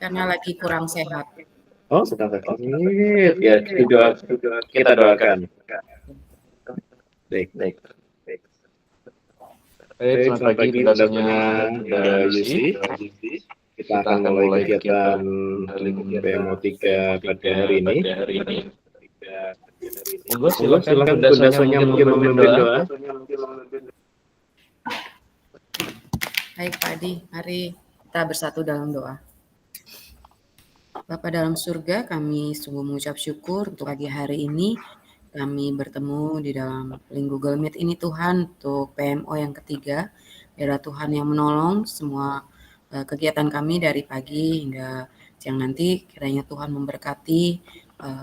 karena lagi kurang sehat. Oh, sedang sakit. Ya, kita doakan. Baik. Baik, selamat pagi pendasarnya Bunda Yusi. Kita akan mulai kegiatan PMO 3 pada hari ini. Monggo silakan Bunda Sonya mungkin memimpin doa. Baik Pak Adi, mari kita bersatu dalam doa. Bapa dalam surga, kami sungguh mengucap syukur untuk pagi hari ini. Kami bertemu di dalam link Google Meet ini Tuhan untuk PMO yang ketiga. Biarlah Tuhan yang menolong semua kegiatan kami dari pagi hingga siang nanti. Kiranya Tuhan memberkati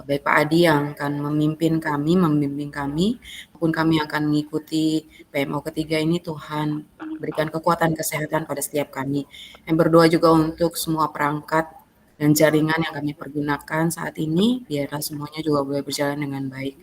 baik Pak Adi yang akan membimbing kami, maupun kami akan mengikuti PMO ketiga ini. Tuhan berikan kekuatan kesehatan pada setiap kami. Yang berdoa juga untuk semua perangkat dan jaringan yang kami pergunakan saat ini, biarlah semuanya juga boleh berjalan dengan baik.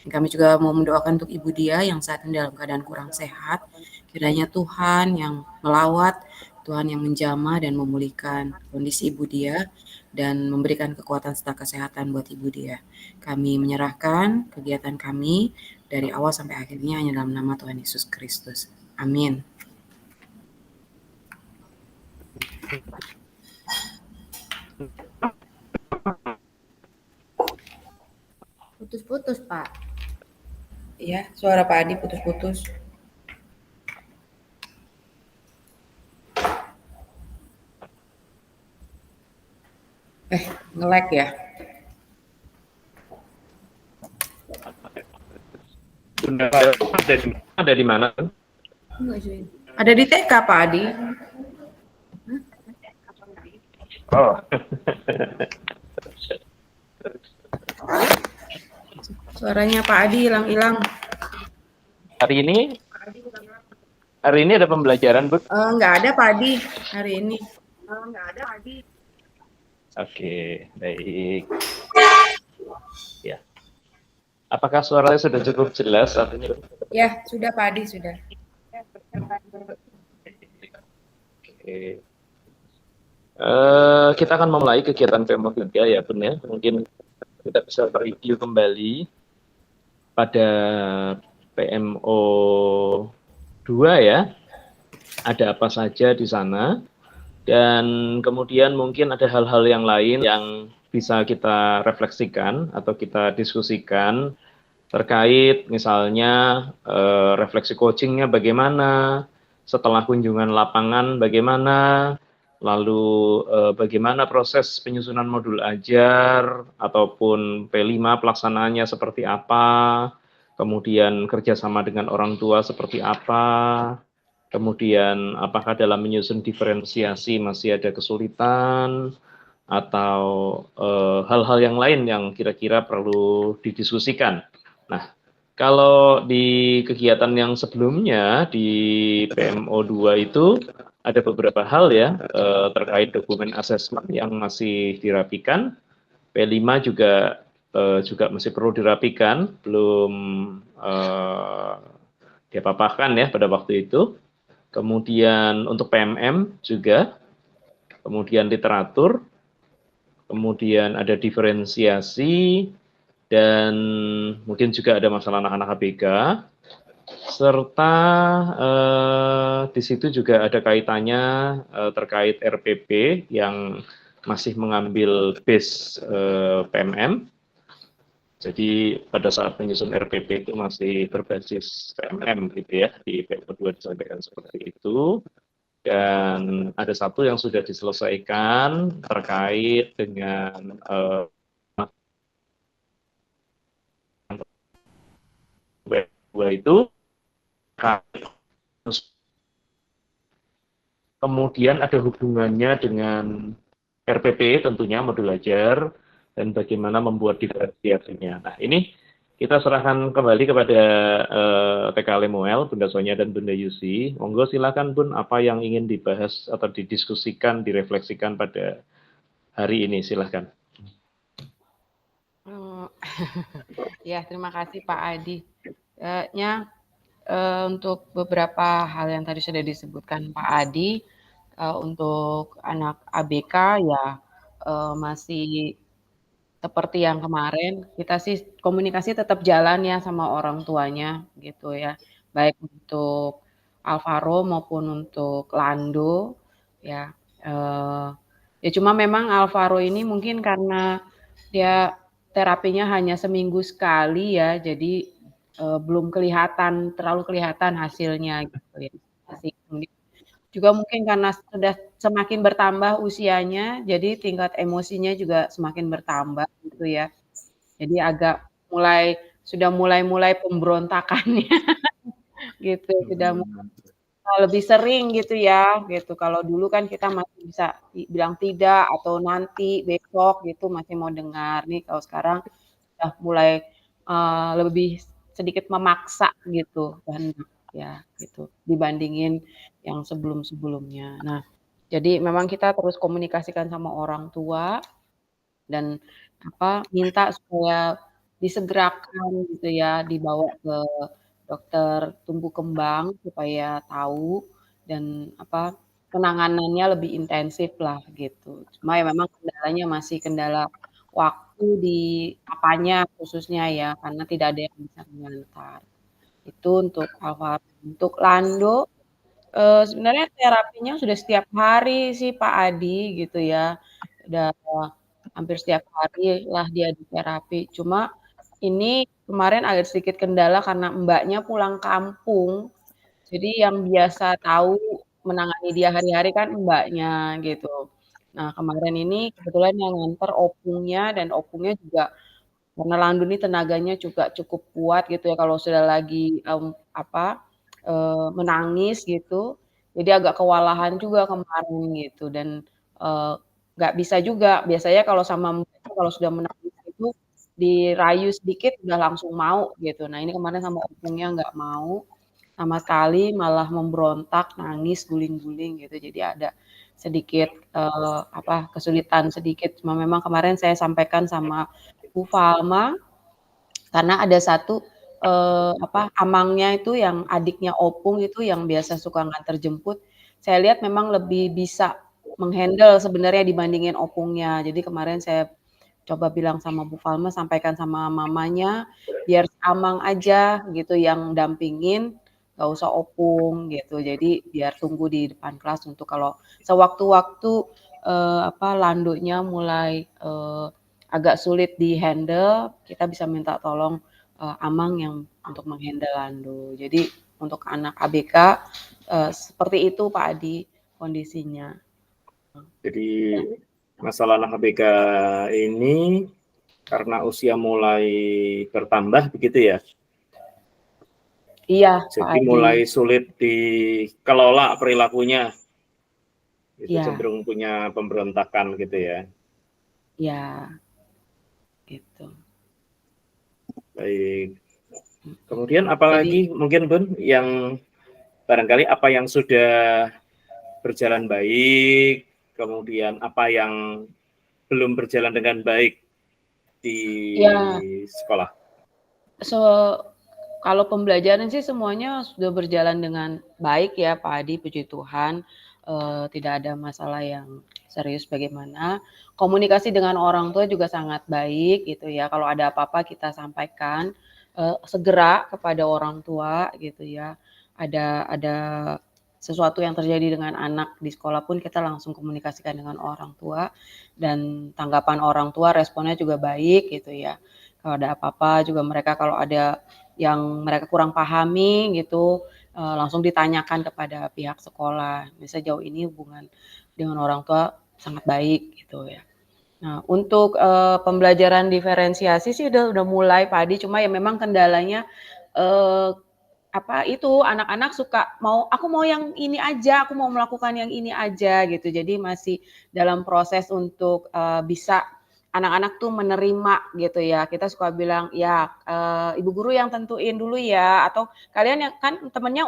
Dan kami juga mau mendoakan untuk Ibu Dia yang saat ini dalam keadaan kurang sehat. Kiranya Tuhan yang melawat, Tuhan yang menjamah dan memulihkan kondisi Ibu Dia dan memberikan kekuatan serta kesehatan buat Ibu Dia. Kami menyerahkan kegiatan kami dari awal sampai akhirnya hanya dalam nama Tuhan Yesus Kristus. Amin. Putus-putus, Pak. Ya, suara Pak Adi putus-putus. Nge-lag ya. Bunda ada di mana? Ada di TK Pak Adi. Oh. Suaranya Pak Adi hilang-hilang. Hari ini ada pembelajaran, Bu? Nggak ada Pak Adi hari ini. Oke, baik. Ya. Apakah suaranya sudah cukup jelas saat ini? Ya, sudah Pak Adi, sudah. Oke. Kita akan memulai kegiatan PMO 3 ya, Bun ya. Mungkin kita bisa review kembali pada PMO 2 ya. Ada apa saja di sana. Dan kemudian mungkin ada hal-hal yang lain yang bisa kita refleksikan atau kita diskusikan terkait misalnya refleksi coachingnya bagaimana, setelah kunjungan lapangan bagaimana, lalu bagaimana proses penyusunan modul ajar ataupun P5 pelaksanaannya seperti apa, kemudian kerjasama dengan orang tua seperti apa, kemudian apakah dalam menyusun diferensiasi masih ada kesulitan, atau hal-hal yang lain yang kira-kira perlu didiskusikan. Nah, kalau di kegiatan yang sebelumnya di PMO 2 itu ada beberapa hal ya terkait dokumen asesmen yang masih dirapikan. P5 juga masih perlu dirapikan, belum diapa-apakan ya pada waktu itu. Kemudian untuk PMM juga, kemudian literatur, kemudian ada diferensiasi, dan mungkin juga ada masalah anak-anak ABK, serta di situ juga ada kaitannya terkait RPP yang masih mengambil base PMM. Jadi pada saat menyusun RPP itu masih berbasis PMM gitu ya, di PMO 2 disampaikan seperti itu. Dan ada satu yang sudah diselesaikan terkait dengan dua itu, kemudian ada hubungannya dengan RPP tentunya modul ajar dan bagaimana membuat diferensiasinya. Nah ini kita serahkan kembali kepada TK Lemuel, Bunda Sonya dan Bunda Yusi. Monggo silakan Bun, apa yang ingin dibahas atau didiskusikan, direfleksikan pada hari ini, silahkan. Ya, terima kasih Pak Adi. Untuk beberapa hal yang tadi sudah disebutkan Pak Adi, untuk anak ABK ya masih seperti yang kemarin, kita sih komunikasi tetap jalan ya sama orang tuanya gitu ya. Baik untuk Alvaro maupun untuk Lando ya. Ya cuma memang Alvaro ini mungkin karena dia terapinya hanya seminggu sekali ya, jadi belum terlalu kelihatan hasilnya gitu ya. Masih juga mungkin karena sudah semakin bertambah usianya, jadi tingkat emosinya juga semakin bertambah gitu ya. Jadi sudah mulai pemberontakannya gitu, sudah lebih sering gitu ya, gitu. Kalau dulu kan kita masih bisa bilang tidak atau nanti, besok gitu masih mau dengar. Nih kalau sekarang udah mulai lebih sedikit memaksa gitu kehendak ya gitu, dibandingin yang sebelum-sebelumnya. Nah, jadi memang kita terus komunikasikan sama orang tua dan minta supaya disegerakan gitu ya, dibawa ke dokter tumbuh kembang supaya tahu dan penanganannya lebih intensif lah gitu. Cuma ya memang kendalanya masih kendala waktu di apanya khususnya ya, karena tidak ada yang bisa mengantar. Itu untuk Alvaro. Untuk Lando, sebenarnya terapinya sudah setiap hari sih Pak Adi gitu ya. Udah hampir setiap hari lah dia di terapi. Cuma ini kemarin agak sedikit kendala karena Mbaknya pulang kampung. Jadi yang biasa tahu menangani dia hari-hari kan Mbaknya gitu. Nah, kemarin ini kebetulan yang nganter opungnya dan opungnya juga karena Lando ini tenaganya juga cukup kuat gitu ya kalau sudah lagi menangis gitu. Jadi agak kewalahan juga kemarin gitu dan nggak bisa juga. Biasanya kalau sama Mbaknya kalau sudah menangis itu dirayu sedikit udah langsung mau gitu. Nah, ini kemarin sama opungnya nggak mau sama sekali, malah memberontak, nangis, guling-guling gitu. Jadi ada sedikit kesulitan sedikit. Cuma memang kemarin saya sampaikan sama Bu Falma karena ada satu amangnya itu yang adiknya opung itu yang biasa suka nganter jemput. Saya lihat memang lebih bisa menghandle sebenarnya dibandingin opungnya. Jadi kemarin saya coba bilang sama Bu Falma, sampaikan sama mamanya, biar amang aja gitu yang dampingin, nggak usah opung gitu. Jadi biar tunggu di depan kelas untuk kalau sewaktu-waktu landonya mulai agak sulit di-handle, kita bisa minta tolong amang yang untuk menghandle lando. Jadi untuk anak ABK seperti itu Pak Adi kondisinya. Jadi masalah anak ABK ini karena usia mulai bertambah begitu ya? Iya, Pak Jadi Adi. mulai sulit dikelola perilakunya. Itu Ya. cenderung punya pemberontakan gitu ya. Ya. Gitu. Baik. Kemudian apalagi mungkin Bun yang barangkali apa yang sudah berjalan baik, kemudian apa yang belum berjalan dengan baik di sekolah? Kalau pembelajaran sih semuanya sudah berjalan dengan baik ya Pak Adi, puji Tuhan. Tidak ada masalah yang serius bagaimana. Komunikasi dengan orang tua juga sangat baik gitu ya. Kalau ada apa-apa kita sampaikan segera kepada orang tua gitu ya. Ada sesuatu yang terjadi dengan anak di sekolah pun kita langsung komunikasikan dengan orang tua dan tanggapan orang tua responnya juga baik gitu ya. Kalau ada apa-apa juga mereka kalau ada yang mereka kurang pahami gitu langsung ditanyakan kepada pihak sekolah. Misalnya jauh ini hubungan dengan orang tua sangat baik gitu ya. Nah, untuk pembelajaran diferensiasi sih udah mulai Pak Adi, cuma ya memang kendalanya anak-anak suka aku mau yang ini aja, aku mau melakukan yang ini aja gitu. Jadi masih dalam proses untuk bisa anak-anak tuh menerima gitu ya. Kita suka bilang, ya ibu guru yang tentuin dulu ya. Atau kalian yang kan temennya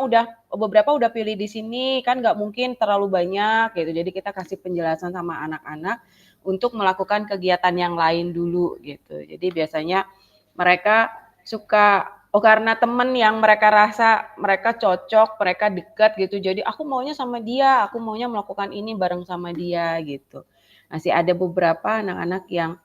beberapa udah pilih di sini, kan nggak mungkin terlalu banyak gitu. Jadi kita kasih penjelasan sama anak-anak untuk melakukan kegiatan yang lain dulu gitu. Jadi biasanya mereka suka karena temen yang mereka rasa mereka cocok, mereka dekat gitu. Jadi aku maunya sama dia, aku maunya melakukan ini bareng sama dia gitu. Masih ada beberapa anak-anak yang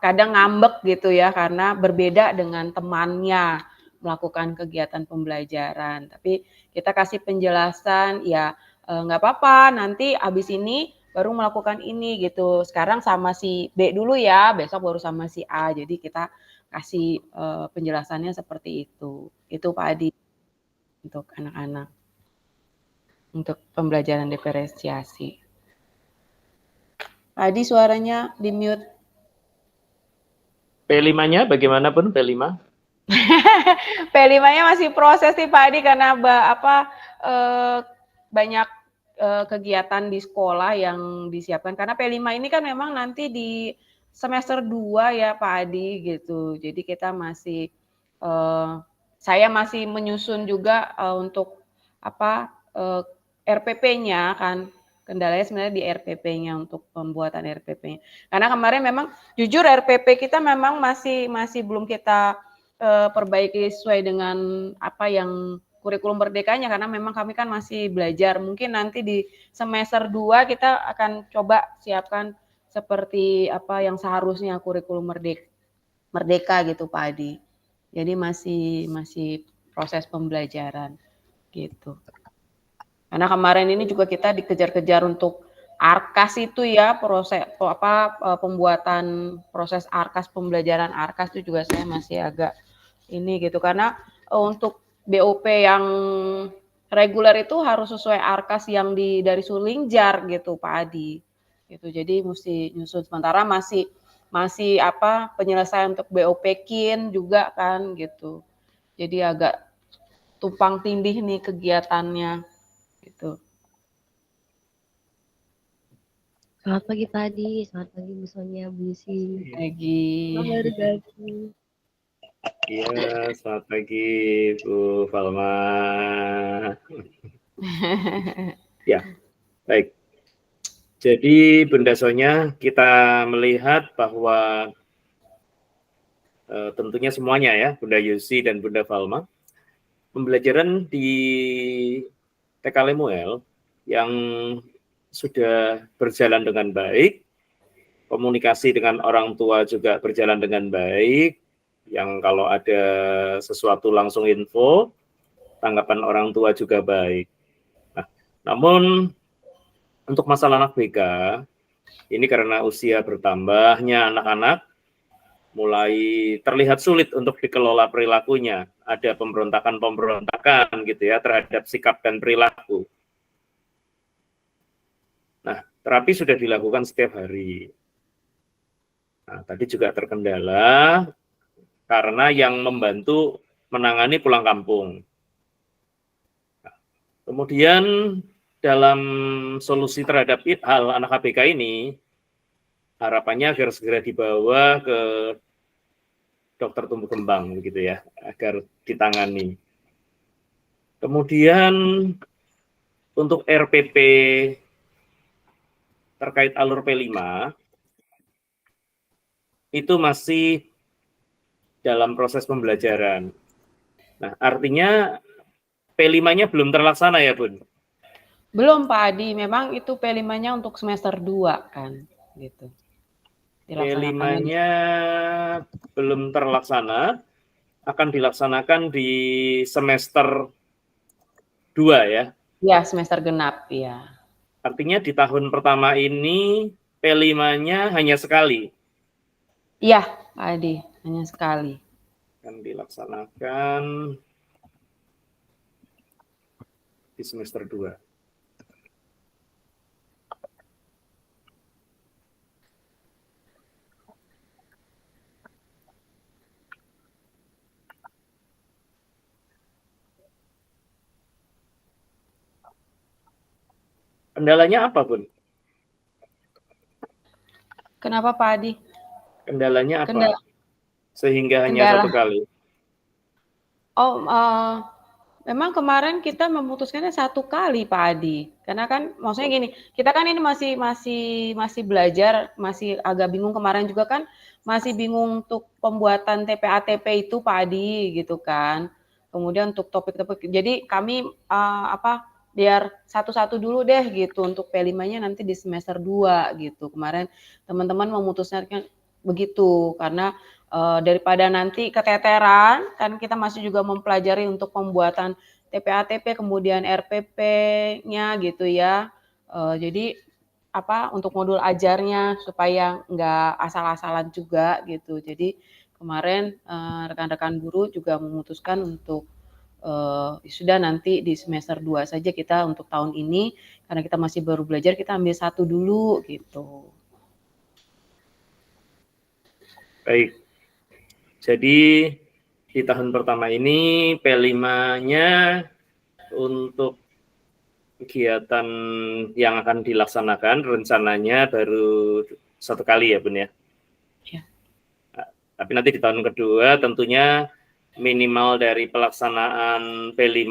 kadang ngambek gitu ya karena berbeda dengan temannya melakukan kegiatan pembelajaran. Tapi kita kasih penjelasan ya nggak apa-apa nanti abis ini baru melakukan ini gitu. Sekarang sama si B dulu ya, besok baru sama si A. Jadi kita kasih penjelasannya seperti itu. Itu Pak Adi untuk anak-anak untuk pembelajaran diferensiasi. Pak Adi suaranya di mute. P5-nya bagaimanapun P5? P5-nya masih proses sih Pak Adi karena banyak kegiatan di sekolah yang disiapkan. Karena P5 ini kan memang nanti di semester 2 ya Pak Adi gitu. Jadi kita masih saya masih menyusun juga untuk RPP-nya kan. Kendalanya sebenarnya di RPP-nya untuk pembuatan RPP-nya. Karena kemarin memang jujur RPP kita memang masih belum kita perbaiki sesuai dengan apa yang kurikulum merdekanya karena memang kami kan masih belajar. Mungkin nanti di semester 2 kita akan coba siapkan seperti apa yang seharusnya kurikulum merdeka gitu Pak Adi. Jadi masih proses pembelajaran gitu. Karena kemarin ini juga kita dikejar-kejar untuk ARKAS itu ya, pembuatan proses ARKAS, pembelajaran ARKAS itu juga saya masih agak ini gitu karena untuk BOP yang reguler itu harus sesuai ARKAS yang dari Sulingjar gitu Pak Adi. Gitu. Jadi mesti nyusun sementara masih penyelesaian untuk BOP KIN juga kan gitu. Jadi agak tumpang tindih nih kegiatannya gitu. Selamat pagi Pak Adi, selamat pagi Bu Sonia, Bu Yusi. Pagi. Baru gabung. Iya, selamat pagi Bu Falma. Ya, baik. Jadi Bunda Sonia, kita melihat bahwa tentunya semuanya ya, Bunda Yusi dan Bunda Falma, pembelajaran di TK Lemuel yang sudah berjalan dengan baik, komunikasi dengan orang tua juga berjalan dengan baik, yang kalau ada sesuatu langsung info, tanggapan orang tua juga baik. Nah, namun untuk masalah anak BK, ini karena usia bertambahnya anak-anak, mulai terlihat sulit untuk dikelola perilakunya. Ada pemberontakan gitu ya terhadap sikap dan perilaku. Nah, terapi sudah dilakukan setiap hari. Nah, tadi juga terkendala karena yang membantu menangani pulang kampung. Nah, kemudian dalam solusi terhadap hal anak ABK ini, harapannya agar segera dibawa ke dokter tumbuh kembang begitu ya, agar ditangani. Kemudian untuk RPP terkait alur P5 itu masih dalam proses pembelajaran. Nah, artinya P5-nya belum terlaksana ya, Bun? Belum Pak Adi, memang itu P5-nya untuk semester 2 kan, gitu. P5-nya belum terlaksana, akan dilaksanakan di semester 2 ya? Ya, semester genap, ya. Artinya di tahun pertama ini P5-nya hanya sekali? Iya, Pak Adi, hanya sekali. Akan dilaksanakan di semester 2. Kendalanya apa, Bun? Kenapa Pak Adi? Kendalanya apa? Sehingga hanya satu kali. Oh, memang kemarin kita memutuskannya 1 kali Pak Adi. Karena kan maksudnya gini, kita kan ini masih belajar, masih agak bingung kemarin juga kan masih bingung untuk pembuatan TPA-TP itu Pak Adi gitu kan. Kemudian untuk topik-topik, jadi kami biar satu-satu dulu deh gitu untuk P5-nya nanti di semester 2 gitu. Kemarin teman-teman memutuskan begitu karena daripada nanti keteteran kan kita masih juga mempelajari untuk pembuatan TPA-TP kemudian RPP-nya gitu ya. Jadi untuk modul ajarnya supaya nggak asal-asalan juga gitu. Jadi kemarin rekan-rekan guru juga memutuskan untuk sudah nanti di semester 2 saja kita untuk tahun ini karena kita masih baru belajar kita ambil satu dulu gitu. Baik. Jadi di tahun pertama ini P5-nya untuk kegiatan yang akan dilaksanakan rencananya baru 1 kali ya Bun ya? Ya. Tapi nanti di tahun kedua tentunya minimal dari pelaksanaan P5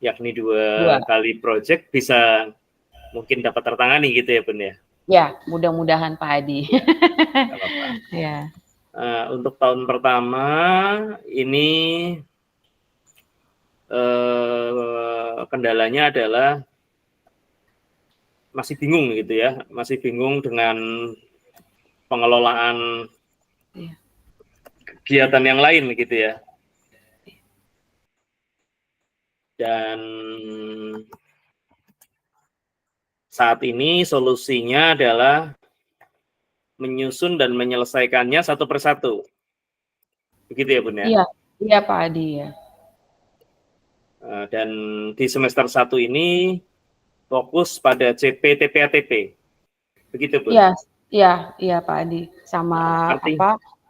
yakni 2 kali project bisa mungkin dapat tertangani gitu ya Bun ya? Ya, mudah-mudahan Pak Hadi. Nggak apa-apa. Ya. Untuk tahun pertama ini kendalanya adalah masih bingung gitu ya, masih bingung dengan pengelolaan kegiatan yang lain gitu ya. Dan saat ini solusinya adalah menyusun dan menyelesaikannya satu persatu. Begitu ya Bun ya? Iya, iya Pak Hadi ya. Dan di semester 1 ini fokus pada CP, TPA, TP. Begitu Bun? Iya Pak Hadi. Sama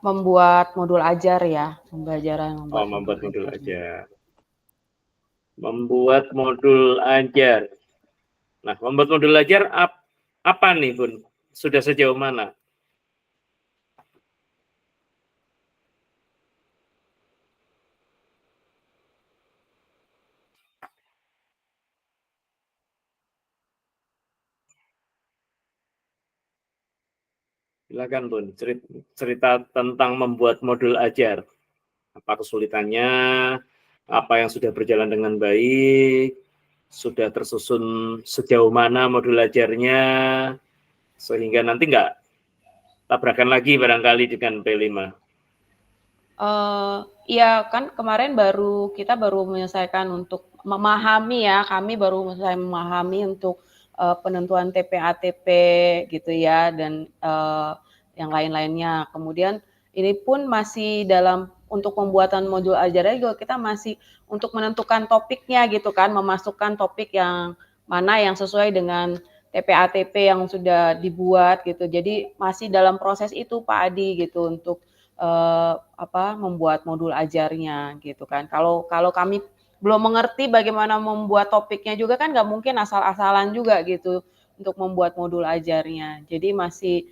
membuat modul ajar ya, pembelajaran membuat modul ajar. Membuat modul ajar. Nah, membuat modul ajar apa nih Bun? Sudah sejauh mana? Silakan Bun, cerita tentang membuat modul ajar. Apa kesulitannya, apa yang sudah berjalan dengan baik, sudah tersusun sejauh mana modul ajarnya, sehingga nanti nggak tabrakan lagi barangkali dengan P5. Iya kan kemarin kita baru menyelesaikan untuk memahami ya, kami baru selesai memahami untuk penentuan TPA-TP gitu ya dan yang lain-lainnya. Kemudian ini pun masih untuk pembuatan modul ajarnya juga kita masih untuk menentukan topiknya gitu kan, memasukkan topik yang mana yang sesuai dengan TPA-TP yang sudah dibuat gitu. Jadi masih dalam proses itu Pak Adi gitu untuk membuat modul ajarnya gitu kan. Kalau kami belum mengerti bagaimana membuat topiknya juga kan nggak mungkin asal-asalan juga gitu untuk membuat modul ajarnya. Jadi masih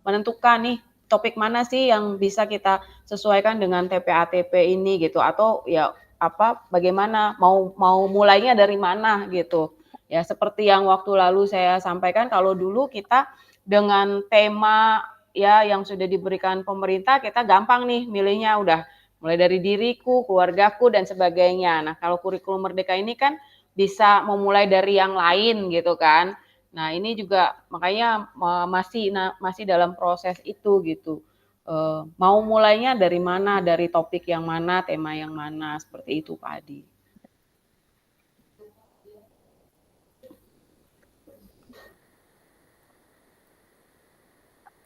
menentukan nih topik mana sih yang bisa kita sesuaikan dengan TPA-TP ini gitu atau ya bagaimana mau mulainya dari mana gitu. Ya seperti yang waktu lalu saya sampaikan kalau dulu kita dengan tema ya yang sudah diberikan pemerintah kita gampang nih milihnya udah mulai dari diriku, keluargaku dan sebagainya. Nah, kalau kurikulum merdeka ini kan bisa memulai dari yang lain gitu kan. Nah, ini juga makanya masih dalam proses itu gitu. Mau mulainya dari mana, dari topik yang mana, tema yang mana, seperti itu Pak Adi.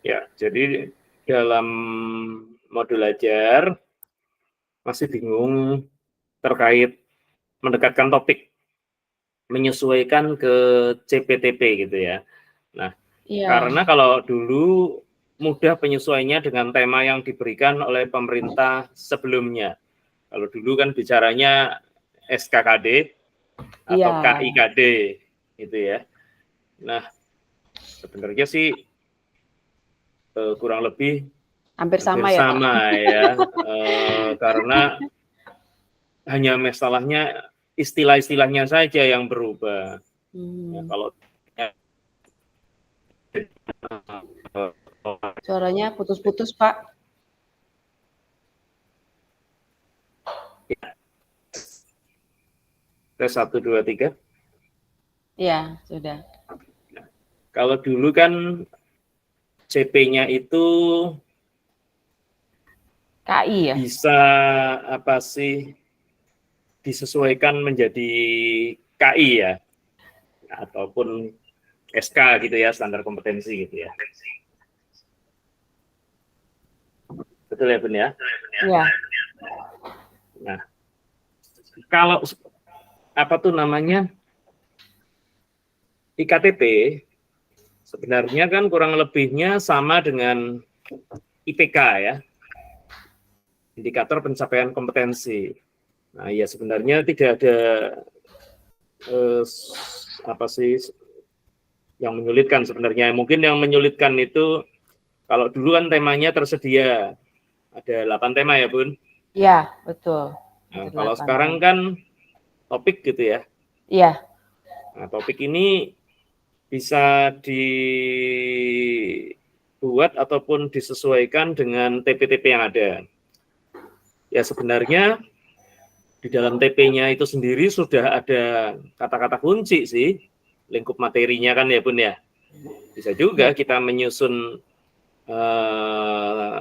Ya, jadi dalam modul ajar masih bingung terkait mendekatkan topik, menyesuaikan ke CPTP gitu ya. Nah, karena kalau dulu mudah penyesuaiannya dengan tema yang diberikan oleh pemerintah sebelumnya. Kalau dulu kan bicaranya SKKD atau KIKD gitu ya. Nah, sebenarnya sih kurang lebih hampir sama ya Pak. Karena hanya masalahnya istilah-istilahnya saja yang berubah. Ya, kalau suaranya putus-putus Pak. Tes 1, 2, 3. Iya, sudah. Kalau dulu kan CP-nya itu KI ya? bisa apa sih disesuaikan menjadi KI ya, ataupun SK gitu ya, standar kompetensi gitu ya. Betul ya, Bun ya? Iya. Nah, kalau apa tuh namanya IKTP sebenarnya kan kurang lebihnya sama dengan IPK ya, indikator pencapaian kompetensi. Nah, ya sebenarnya tidak ada apa sih yang menyulitkan sebenarnya. Mungkin yang menyulitkan itu kalau dulu kan temanya tersedia ada 8 tema ya, Bun. Iya, betul. Nah, Ada kalau 8 sekarang tema. kan topik gitu ya. Iya. Nah, topik ini bisa dibuat ataupun disesuaikan dengan TP-TP yang ada. Ya sebenarnya di dalam TP-nya itu sendiri sudah ada kata-kata kunci sih, lingkup materinya kan ya Bun ya. Bisa juga kita menyusun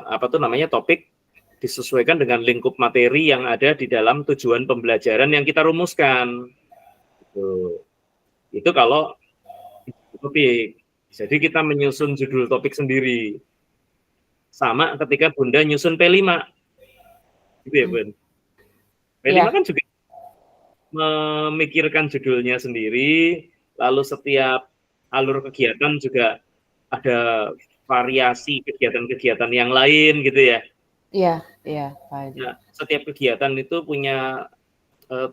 apa tuh namanya topik disesuaikan dengan lingkup materi yang ada di dalam tujuan pembelajaran yang kita rumuskan. Itu kalau topik. Jadi kita menyusun judul topik sendiri. Sama ketika Bunda nyusun P5. Gitu ya, Bun. P5 Iya. kan juga memikirkan judulnya sendiri, lalu setiap alur kegiatan juga ada variasi kegiatan-kegiatan yang lain gitu ya. Iya, iya, Pak Adi. Nah, setiap kegiatan itu punya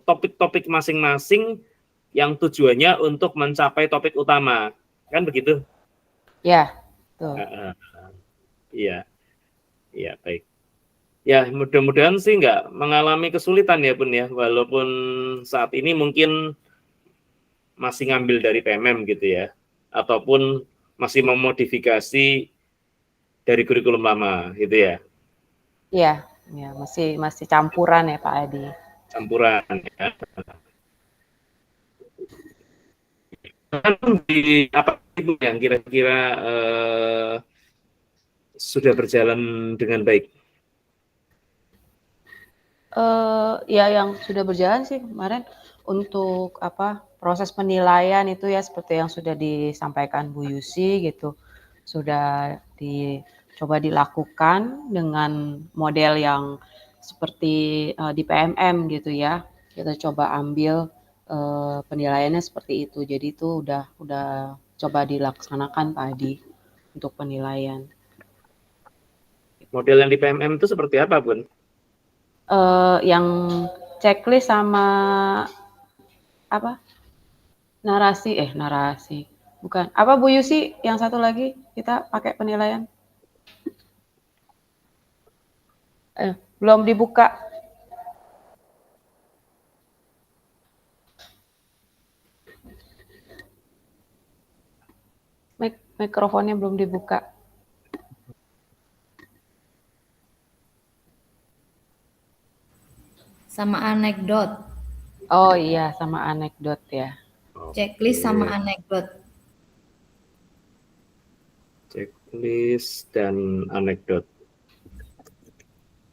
topik-topik masing-masing yang tujuannya untuk mencapai topik utama. Kan begitu? Iya, betul. Iya, iya baik. Ya mudah-mudahan sih nggak mengalami kesulitan ya Bun ya, walaupun saat ini mungkin masih ngambil dari PMM gitu ya, ataupun masih memodifikasi dari kurikulum lama gitu ya, Iya, ya, masih campuran ya Pak Adi. campuran ya. Di apa itu yang kira-kira sudah berjalan dengan baik? Ya yang sudah berjalan sih kemarin untuk proses penilaian itu ya seperti yang sudah disampaikan Bu Yusi gitu, sudah dicoba dilakukan dengan model yang seperti di PMM gitu ya. Kita coba ambil penilaiannya seperti itu. Jadi itu udah coba dilaksanakan Pak Adi untuk penilaian. Model yang di PMM itu seperti apa Bun? Yang checklist sama narasi bukan Bu Yusi yang satu lagi kita pakai penilaian belum dibuka mikrofonnya belum dibuka. Sama anekdot. Oh iya, sama anekdot ya. Checklist sama anekdot. Checklist dan anekdot.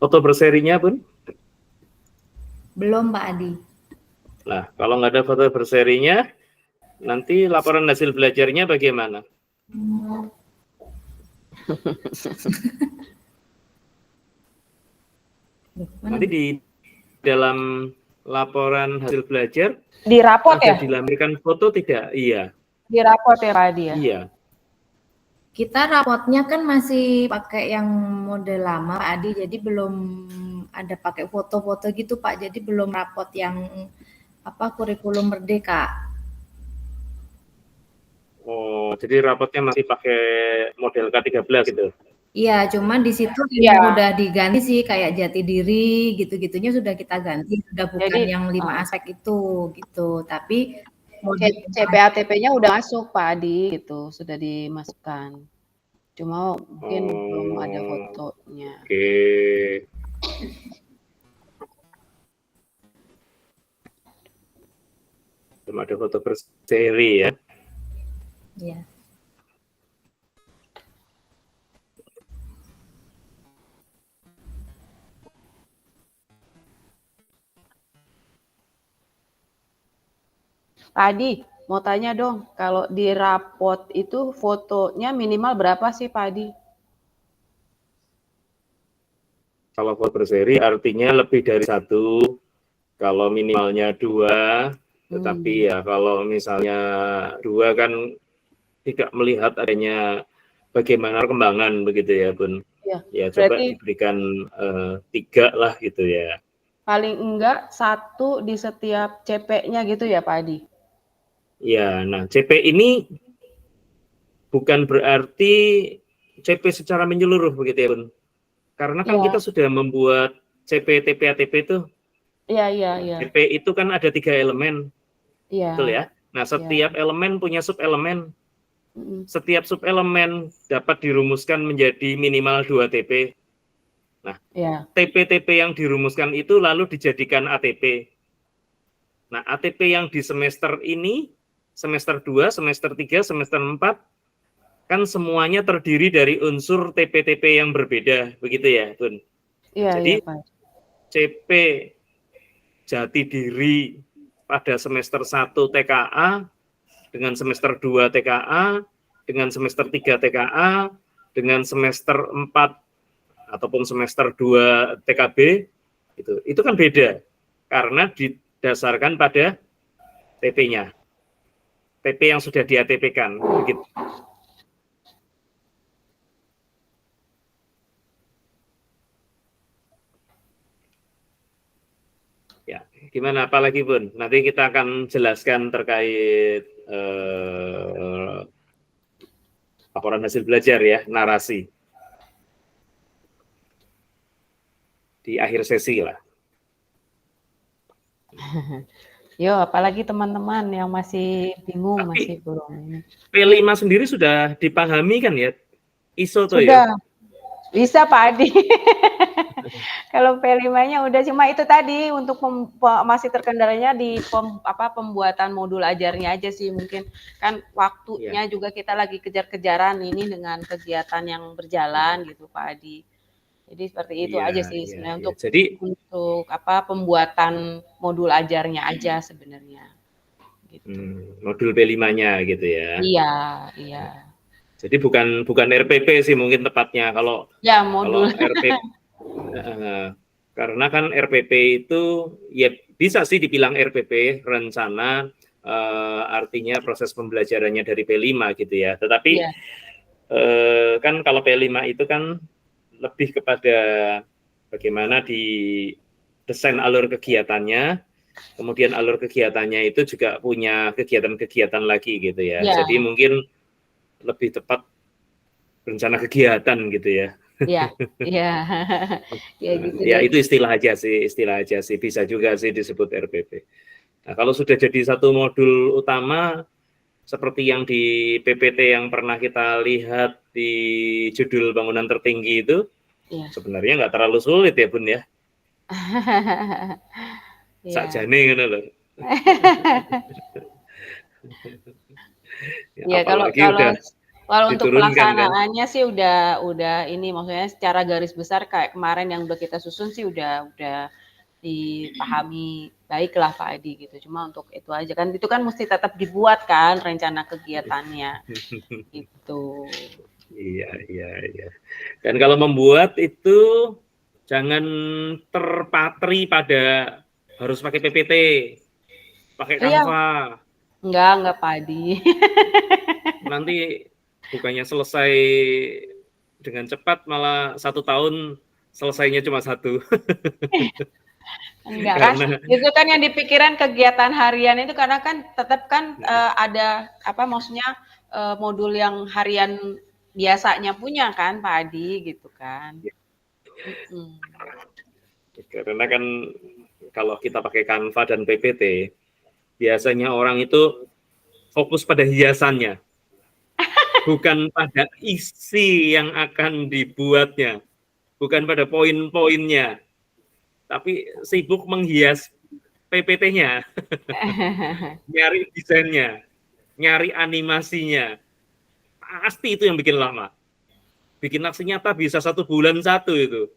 Foto berserinya Bun? Belum Pak Adi. Nah, kalau nggak ada foto berserinya, nanti laporan hasil belajarnya bagaimana? Nanti di dalam laporan hasil belajar di rapot ya? Dilampirkan foto tidak? Iya. Di rapot ya Pak Adi ya? Iya. Kita rapotnya kan masih pakai yang model lama Pak Adi, jadi belum ada pakai foto-foto gitu Pak, jadi belum rapot yang kurikulum merdeka. Oh, jadi rapotnya masih pakai model K13 gitu? Iya, cuman di situ udah diganti sih kayak jati diri gitu-gitunya sudah kita ganti, sudah bukan jadi, yang 5 aspek itu gitu. Tapi CPATP-nya udah masuk Pak Adi gitu, sudah dimasukkan. Cuma mungkin belum ada fotonya. Oke. Belum ada foto berseri ya. Ya. Pak Adi, mau tanya dong, kalau di rapot itu fotonya minimal berapa sih Pak Adi? Kalau foto berseri artinya lebih dari 1, kalau minimalnya 2, tetapi ya kalau misalnya 2 kan tidak melihat adanya bagaimana perkembangan begitu ya Bun. Ya coba berarti diberikan 3 lah gitu ya. paling enggak 1 di setiap CP-nya gitu ya Pak Adi? Ya, nah CP ini bukan berarti CP secara menyeluruh begitu ya Bun. Karena kan kita sudah membuat CP TPATP itu. Iya. CP itu kan ada 3 elemen. Iya. Betul ya. Nah, setiap elemen punya subelemen. Setiap subelemen dapat dirumuskan menjadi minimal 2 TP. Nah, TP-TP yang dirumuskan itu lalu dijadikan ATP. Nah, ATP yang di semester ini, semester 2, semester 3, semester 4, kan semuanya terdiri dari unsur TP-TP yang berbeda, begitu ya, Bun? Jadi, CP jati diri pada semester 1 TKA, dengan semester 2 TKA, dengan semester 3 TKA, dengan semester 4 ataupun semester 2 TKB, itu kan beda, karena didasarkan pada TP-nya. TP yang sudah di-ATP-kan, begitu. Ya, gimana apalagi Bun? Nanti kita akan jelaskan terkait laporan hasil belajar ya, narasi. Di akhir sesi lah. Yo, apalagi teman-teman yang masih bingung, masih belum ini. P5 sendiri sudah dipahami kan ya? ISO tuh sudah. Ya? Bisa Pak Adi. Kalau P5-nya udah, cuma itu tadi untuk masih terkendalanya di pembuatan modul ajarnya aja sih, mungkin kan waktunya juga kita lagi kejar-kejaran ini dengan kegiatan yang berjalan gitu Pak Adi. Jadi seperti itu aja sih sebenarnya untuk pembuatan modul ajarnya aja sebenarnya. Gitu. Modul P5-nya gitu ya. Iya. Jadi bukan RPP sih mungkin tepatnya kalau modul. Kalau RPP karena kan RPP itu ya bisa sih dibilang RPP rencana, artinya proses pembelajarannya dari P5 gitu ya. Tetapi kan kalau P5 itu kan lebih kepada bagaimana di desain alur kegiatannya, kemudian alur kegiatannya itu juga punya kegiatan-kegiatan lagi gitu ya. Jadi mungkin lebih tepat rencana kegiatan gitu ya. Iya. Gitu ya itu istilah aja sih, bisa juga sih disebut RPP. Nah, kalau sudah jadi satu modul utama seperti yang di PPT yang pernah kita lihat di judul bangunan tertinggi itu, sebenarnya nggak terlalu sulit ya Bun ya. Sakjane ngono loh. Ya, kalau untuk pelaksanaannya kan? Sih udah ini, maksudnya secara garis besar kayak kemarin yang udah kita susun sih udah dipahami baiklah Pak Adi gitu. Cuma untuk itu aja kan, itu kan mesti tetap dibuat kan rencana kegiatannya gitu. Iya. Dan kalau membuat itu jangan terpatri pada harus pakai PPT, pakai Canva. Enggak Pak Adi. Nanti bukannya selesai dengan cepat, malah 1 tahun selesainya cuma 1. Enggak kan? Itu kan yang dipikiran kegiatan harian itu, karena kan tetap kan ada maksudnya modul yang harian biasanya punya kan Pak Adi gitu kan. Karena kan kalau kita pakai Canva dan PPT, biasanya orang itu fokus pada hiasannya, bukan pada isi yang akan dibuatnya, bukan pada poin-poinnya, tapi sibuk menghias PPT-nya, nyari desainnya, nyari animasinya. Pasti itu yang bikin lama. Bikin aksi nyata bisa 1 bulan 1 itu.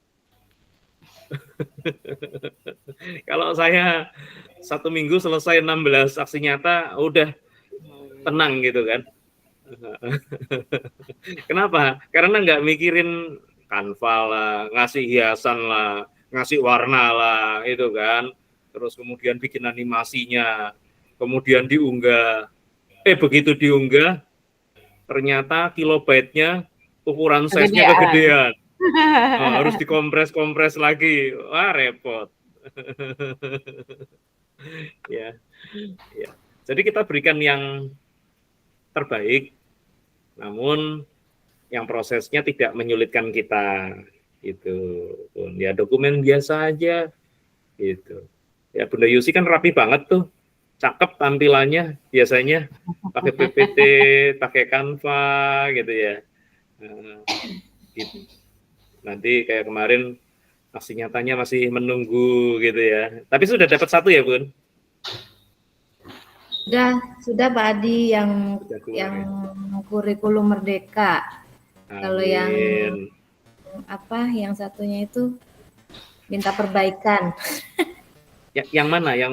Kalau saya 1 minggu selesai 16 aksi nyata, udah tenang gitu kan. Kenapa? Karena nggak mikirin Canva lah, ngasih hiasan lah, ngasih warna lah, itu kan. Terus kemudian bikin animasinya, kemudian diunggah. Begitu diunggah, ternyata kilobyte-nya ukuran size-nya kegedean. Harus dikompres lagi. Wah, repot. Ya. Jadi kita berikan yang terbaik, namun yang prosesnya tidak menyulitkan kita. Gitu. Ya dokumen biasa aja. Gitu. Ya Bunda Yusi kan rapi banget tuh. Cakep tampilannya biasanya pakai PPT, pakai Canva gitu ya. Gitu. Nanti kayak kemarin aksi nyatanya masih menunggu gitu ya. Tapi sudah dapat 1 ya, Bun? Sudah Pak Adi yang kurikulum merdeka. Amin. Kalau yang satunya itu minta perbaikan. Yang mana? Yang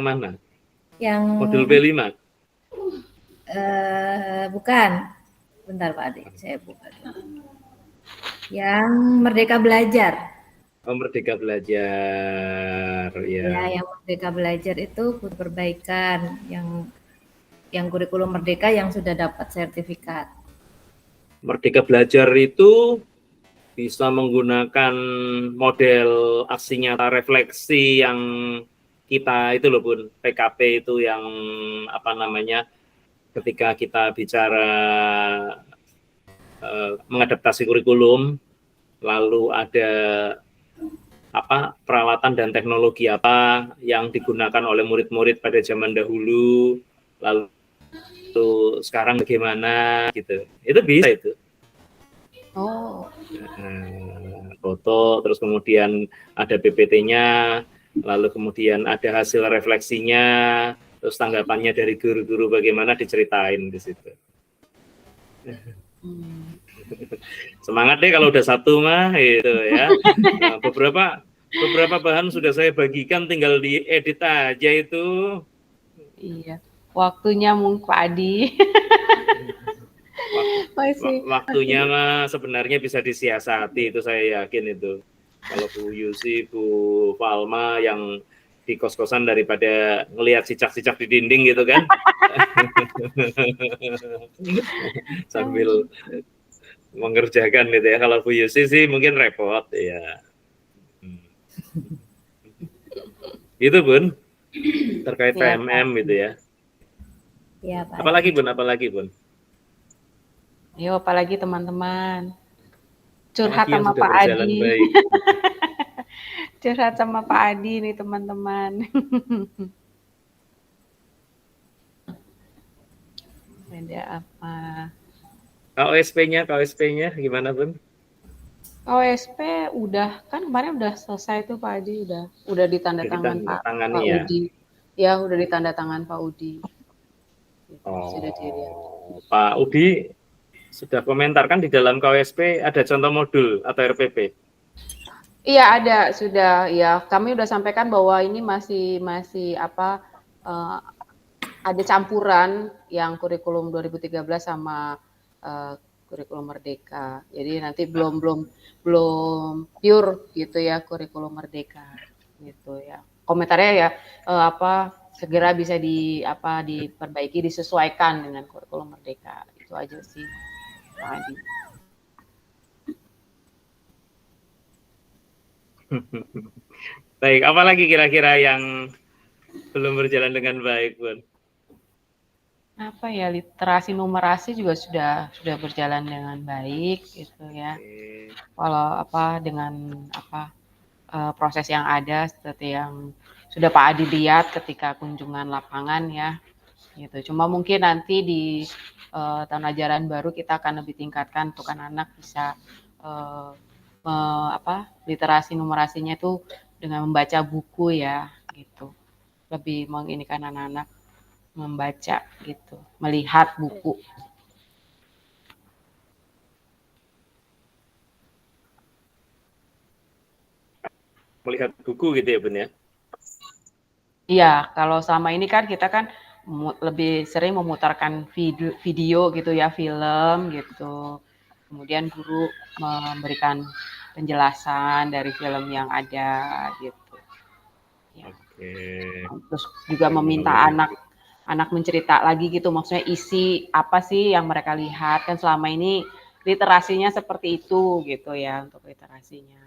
modul B5? Bukan. Bentar Pak Adi, saya buka dulu. Yang Merdeka Belajar. Merdeka Belajar, ya. Ya, yang Merdeka Belajar itu butuh perbaikan. Yang kurikulum Merdeka yang sudah dapat sertifikat. Merdeka Belajar itu bisa menggunakan model aksi nyata refleksi yang kita itu loh Bun, PKP itu yang ketika kita bicara mengadaptasi kurikulum, lalu ada peralatan dan teknologi apa yang digunakan oleh murid-murid pada zaman dahulu, lalu sekarang bagaimana gitu. Itu bisa itu. Foto, terus kemudian ada PPT-nya, lalu kemudian ada hasil refleksinya, terus tanggapannya dari guru-guru bagaimana diceritain di situ. Semangat deh kalau udah 1 mah itu ya. Nah, beberapa bahan sudah saya bagikan, tinggal diedit aja itu. Iya, waktunya mungkin Pak Adi. Waktunya mah sebenarnya bisa disiasati, itu saya yakin itu. Kalau Bu Yusi, Bu Palma yang di kos-kosan daripada ngelihat cicak-cicak di dinding gitu kan. Sambil mengerjakan gitu ya. Kalau Bu Yusi sih mungkin repot ya. Itu Bun, terkait PMM gitu ya. Ya, Pak. Apalagi Bun? Ayo, apalagi teman-teman. Curhat sama Pak Adi. Curhat sama Pak Adi nih teman-teman. Ada apa? KOSP-nya gimana Bun? KOSP udah, kan kemarin udah selesai tuh Pak Adi, udah ditandatangan Pak Udi. Ya, udah ditandatangan Pak Udi. Sudah dilihat. Pak Udi sudah komentarkan di dalam KOSP ada contoh modul atau RPP? Iya ada, sudah ya. Kami udah sampaikan bahwa ini masih ada campuran yang kurikulum 2013 sama kurikulum Merdeka. Jadi nanti belum pure gitu ya kurikulum Merdeka gitu ya. Komentarnya ya segera bisa diperbaiki, disesuaikan dengan kurikulum Merdeka. Itu aja sih, Pak Adi. Baik, apa lagi kira-kira yang belum berjalan dengan baik, Bun? Apa ya, literasi numerasi juga sudah berjalan dengan baik gitu ya. Kalau dengan proses yang ada seperti yang sudah Pak Adi lihat ketika kunjungan lapangan ya gitu. Cuma mungkin nanti di tahun ajaran baru kita akan lebih tingkatkan untuk anak-anak bisa literasi numerasinya itu dengan membaca buku ya gitu. lebih menginikan anak-anak membaca gitu, melihat buku. Melihat buku gitu ya Bun ya? Iya, kalau selama ini kan kita kan lebih sering memutarkan video gitu ya, film gitu. Kemudian guru memberikan penjelasan dari film yang ada gitu. Ya. Oke. Terus juga meminta anak mencerita lagi gitu, maksudnya isi apa sih yang mereka lihat, kan selama ini literasinya seperti itu gitu ya, untuk literasinya.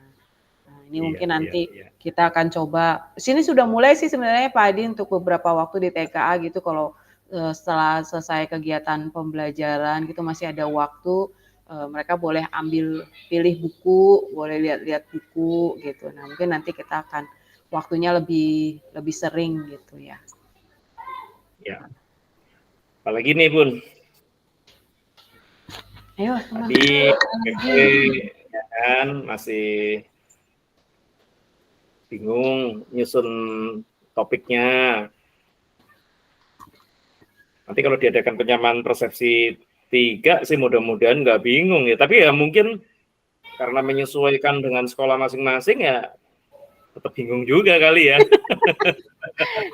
Nah, ini mungkin nanti kita akan coba. Sini sudah mulai sih sebenarnya Pak Adi untuk beberapa waktu di TKA gitu, kalau setelah selesai kegiatan pembelajaran gitu masih ada waktu, mereka boleh pilih buku, boleh lihat-lihat buku gitu. Nah, mungkin nanti kita akan waktunya lebih sering gitu ya. Ya. Apalagi nih Bun. Ayo, tadi ya kan masih bingung nyusun topiknya. Nanti kalau diadakan penyamaan persepsi 3 sih mudah-mudahan nggak bingung ya. Tapi ya mungkin karena menyesuaikan dengan sekolah masing-masing ya tetap bingung juga kali ya.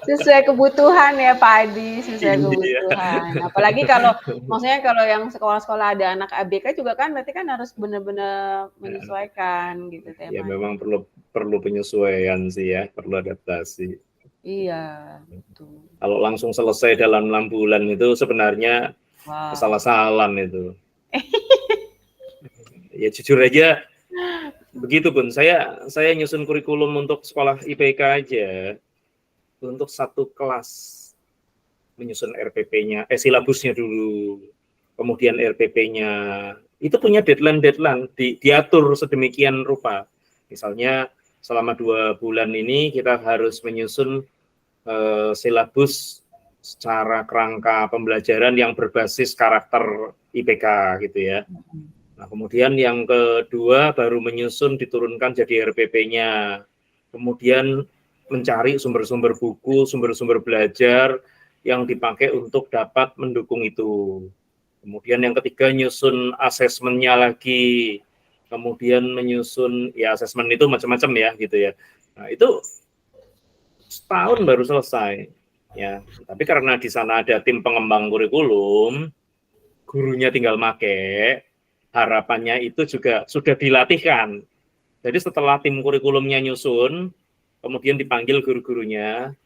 Sesuai kebutuhan ya Pak Adi, sesuai kebutuhan. Apalagi kalau maksudnya kalau yang sekolah-sekolah ada anak ABK juga kan berarti kan harus benar-benar menyesuaikan gitu temanya. Ya memang perlu penyesuaian sih ya, perlu adaptasi. Iya, betul. Kalau langsung selesai dalam 6 bulan itu sebenarnya salah-salan itu. Ya jujur aja begitu Bun. Saya nyusun kurikulum untuk sekolah IPK aja. Untuk satu kelas menyusun RPP-nya, silabusnya dulu, kemudian RPP-nya, itu punya deadline, diatur sedemikian rupa. Misalnya selama 2 bulan ini kita harus menyusun silabus secara kerangka pembelajaran yang berbasis karakter IPK gitu ya. Nah, kemudian yang kedua baru menyusun diturunkan jadi RPP-nya. Kemudian mencari sumber-sumber buku, sumber-sumber belajar yang dipakai untuk dapat mendukung itu. Kemudian yang ketiga nyusun asesmennya lagi. Kemudian menyusun ya asesmen itu macam-macam ya gitu ya. Nah, itu setahun baru selesai. Ya, tapi karena di sana ada tim pengembang kurikulum, gurunya tinggal make, harapannya itu juga sudah dilatihkan. Jadi setelah tim kurikulumnya nyusun, kemudian dipanggil guru-gurunya,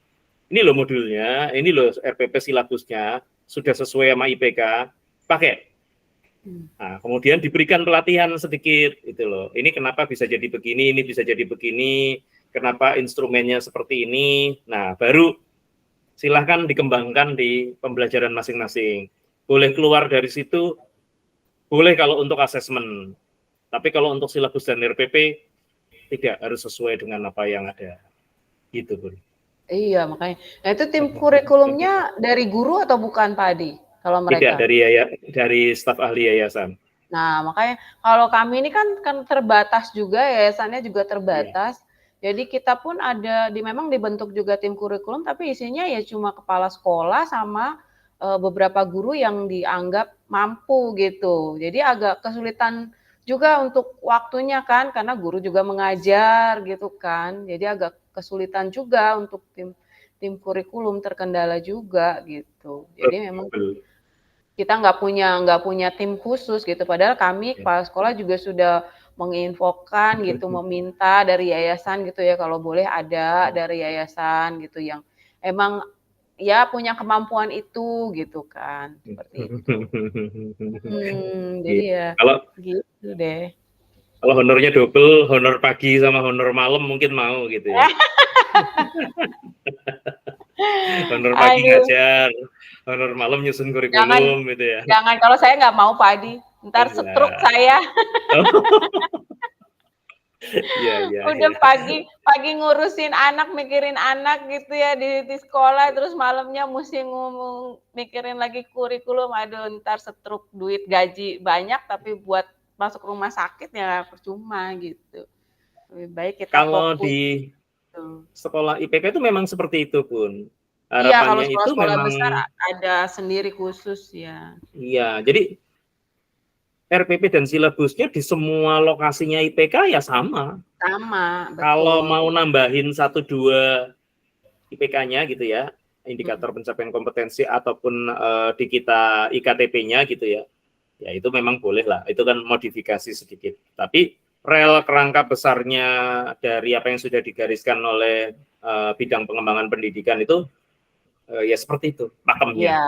ini loh modulnya, ini loh RPP silabusnya, sudah sesuai sama IPK, pakai. Nah, kemudian diberikan pelatihan sedikit, itu loh. Ini kenapa bisa jadi begini, ini bisa jadi begini, kenapa instrumennya seperti ini. Nah, baru silahkan dikembangkan di pembelajaran masing-masing. Boleh keluar dari situ, boleh kalau untuk asesmen. Tapi kalau untuk silabus dan RPP, tidak harus sesuai dengan apa yang ada. Gitu, Bun. Iya, makanya. Nah, itu tim kurikulumnya dari guru atau bukan, Pak Adi? Kalau mereka? Tidak, dari staf ahli yayasan. Nah, makanya kalau kami ini kan terbatas juga, yayasannya juga terbatas. Yeah. Jadi kita pun memang dibentuk juga tim kurikulum, tapi isinya ya cuma kepala sekolah sama beberapa guru yang dianggap mampu gitu. Jadi agak kesulitan juga untuk waktunya kan, karena guru juga mengajar gitu kan. Jadi agak kesulitan juga untuk tim kurikulum, terkendala juga gitu. Jadi memang kita nggak punya tim khusus gitu. Padahal kami kepala sekolah juga sudah menginfokan gitu, meminta dari yayasan gitu ya, kalau boleh ada dari yayasan gitu yang emang ya punya kemampuan itu gitu kan, seperti itu. Jadi ya kalau gitu deh. Kalau honornya double, honor pagi sama honor malam mungkin mau gitu ya. Honor pagi ngajar, honor malam nyusun kurikulum gitu ya. Jangan, kalau saya nggak mau Pak Adi, ntar stroke saya. Udah pagi ngurusin anak, mikirin anak gitu ya di sekolah, terus malamnya mesti mikirin lagi kurikulum, aduh ntar stroke, duit gaji banyak tapi buat masuk rumah sakit ya percuma gitu. Lebih baik kita kalau fokus. sekolah IPK itu memang seperti itu pun. Iya, kalau Harapannya itu sekolah-sekolah memang besar ada sendiri khusus ya. iya. Jadi RPP dan silabusnya di semua lokasinya IPK ya sama. Sama, Kalau betul. mau nambahin 1-2 IPK-nya gitu ya, indikator pencapaian kompetensi ataupun di kita IKTP-nya gitu ya, ya itu memang boleh lah. Itu kan modifikasi sedikit. Tapi rel kerangka besarnya dari apa yang sudah digariskan oleh bidang pengembangan pendidikan itu ya seperti itu pakemnya. Iya,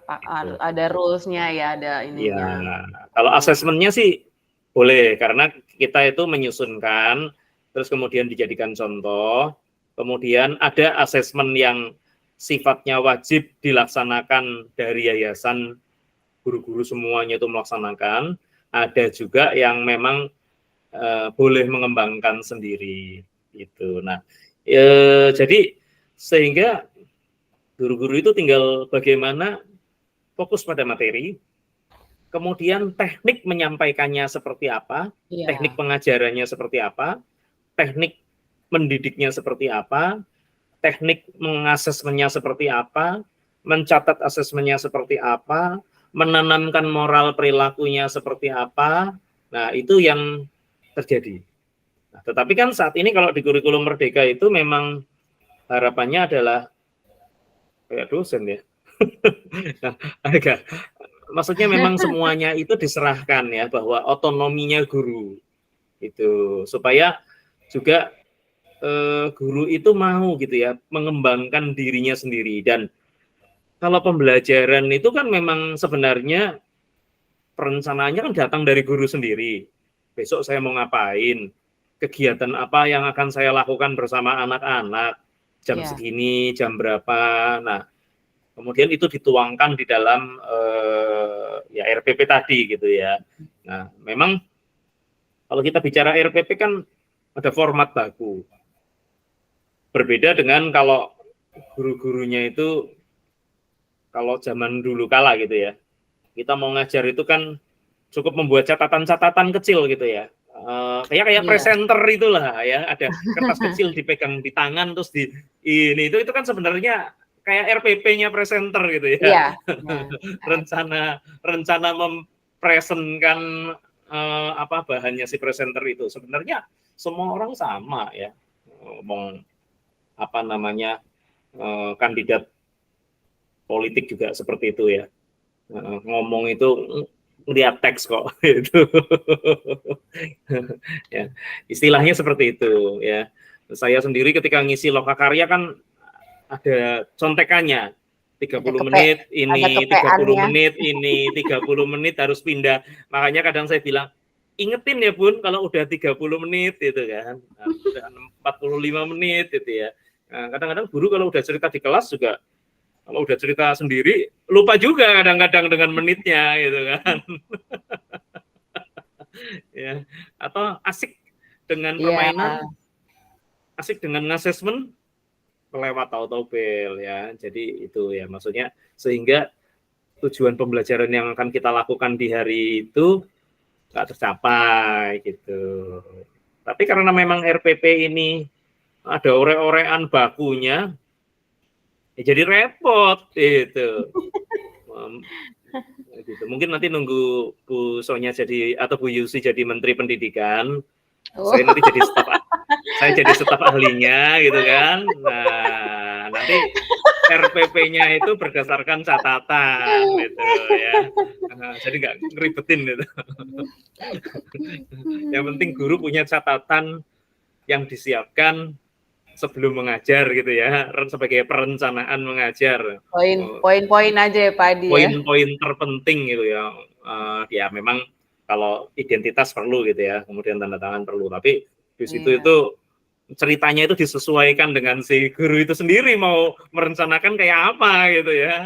Gitu. ada rules-nya ya, ada Ya, ininya. kalau asesmennya sih boleh karena kita itu menyusunkan, terus kemudian dijadikan contoh, kemudian ada asesmen yang sifatnya wajib dilaksanakan dari yayasan, guru-guru semuanya itu melaksanakan, ada juga yang memang boleh mengembangkan sendiri gitu. Nah, jadi sehingga guru-guru itu tinggal bagaimana fokus pada materi, kemudian teknik menyampaikannya seperti apa, teknik pengajarannya seperti apa, teknik mendidiknya seperti apa, teknik mengasesmennya seperti apa, mencatat asesmennya seperti apa, menanamkan moral perilakunya seperti apa. Nah, itu yang terjadi. Nah, tetapi kan saat ini kalau di kurikulum Merdeka itu memang harapannya adalah kayak dosen ya. Nah, agak maksudnya memang semuanya itu diserahkan ya, bahwa otonominya guru itu supaya juga guru itu mau gitu ya mengembangkan dirinya sendiri. Dan kalau pembelajaran itu kan memang sebenarnya perencanaannya kan datang dari guru sendiri. Besok saya mau ngapain, kegiatan apa yang akan saya lakukan bersama anak-anak, jam segini, jam berapa. Nah, kemudian itu dituangkan di dalam ya RPP tadi gitu ya. Nah, memang kalau kita bicara RPP kan ada format baku. Berbeda dengan kalau guru-gurunya itu kalau zaman dulu kala gitu ya. Kita mau ngajar itu kan cukup membuat catatan-catatan kecil gitu ya. Kayak presenter itulah ya, ada kertas kecil dipegang di tangan terus di ini itu kan sebenarnya kayak RPP-nya presenter gitu ya. rencana mempresentkan apa bahannya si presenter itu sebenarnya semua orang sama ya. Ngomong apa namanya kandidat politik juga seperti itu ya. Ngomong itu lihat teks kok itu. Ya, istilahnya seperti itu ya. Saya sendiri ketika ngisi lokakarya kan ada contekannya 30 menit ini, 30 menit ini, 30 menit harus pindah. Makanya kadang saya bilang, ingetin ya Bun kalau udah 30 menit gitu kan. Nah, udah 45 menit gitu ya. Nah, kadang-kadang guru kalau udah cerita di kelas juga kalau udah cerita sendiri lupa juga kadang-kadang dengan menitnya gitu kan. Ya, atau asik dengan permainan, asik dengan assessment kelewat tahu-tahu bel ya. Jadi itu ya maksudnya sehingga tujuan pembelajaran yang akan kita lakukan di hari itu nggak tercapai gitu. Tapi karena memang RPP ini ada ore-orean bakunya, ya jadi repot gitu. Gitu. Mungkin nanti nunggu Bu Sonya jadi atau Bu Yusi jadi Menteri Pendidikan, saya nanti jadi staf ahlinya gitu kan. Nah, nanti RPP-nya itu berdasarkan catatan gitu ya. Jadi nggak ngeribetin gitu. Yang penting guru punya catatan yang disiapkan sebelum mengajar gitu ya, sebagai perencanaan mengajar. Poin-poin aja ya Pak Adi. Poin-poin terpenting gitu ya. Ya memang kalau identitas perlu gitu ya, kemudian tanda tangan perlu. Tapi di situ itu ceritanya itu disesuaikan dengan si guru itu sendiri mau merencanakan kayak apa gitu ya.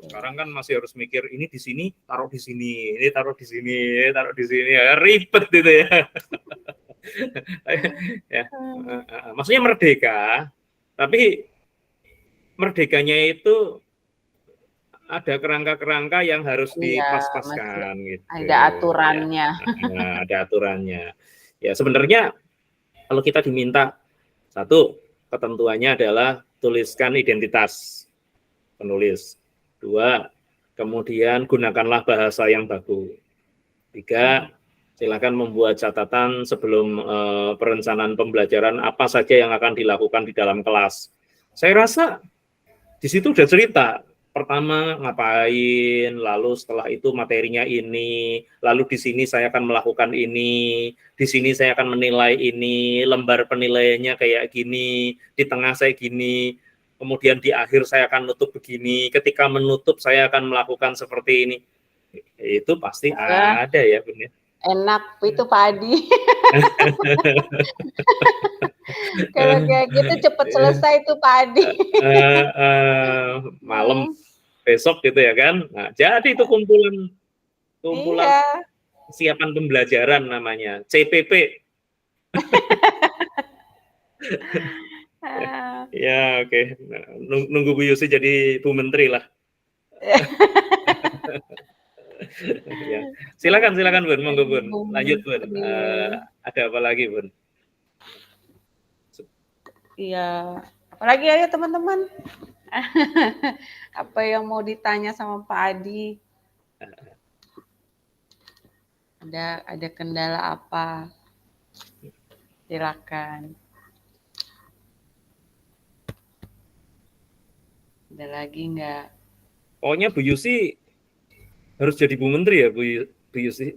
Sekarang kan masih harus mikir ini di sini, taruh di sini, ini taruh di sini, ini taruh di sini, ya ribet gitu ya. Ya. Maksudnya merdeka, tapi merdekanya itu ada kerangka-kerangka yang harus dipas-paskan gitu. Ada aturannya. Ya, ada aturannya. Ya sebenarnya kalau kita diminta 1, ketentuannya adalah tuliskan identitas penulis. 2, kemudian gunakanlah bahasa yang baku. 3, silakan membuat catatan sebelum perencanaan pembelajaran apa saja yang akan dilakukan di dalam kelas. Saya rasa di situ udah cerita. Pertama ngapain, lalu setelah itu materinya ini, lalu di sini saya akan melakukan ini, di sini saya akan menilai ini, lembar penilaiannya kayak gini, di tengah saya gini, kemudian di akhir saya akan nutup begini, ketika menutup saya akan melakukan seperti ini. Itu pasti ada ya, Bun ya. Enak itu Pak Adi. Kalau kayak gitu cepet selesai tuh Pak Adi. Malam besok gitu ya kan. Nah, jadi itu kumpulan Iya. siapan pembelajaran namanya, CPP. Ya oke. Nah, nunggu Bu Yusi jadi Bu Menteri lah. Ya. Silakan Bun, monggo Bun. Lanjut Bun. Ada apa lagi Bun? Iya. Apalagi ayo teman-teman. Apa yang mau ditanya sama Pak Adi? Ada kendala apa? Silakan. Ada lagi nggak? Pokoknya Bu Yusi harus jadi Bu Menteri ya Bu Yusi.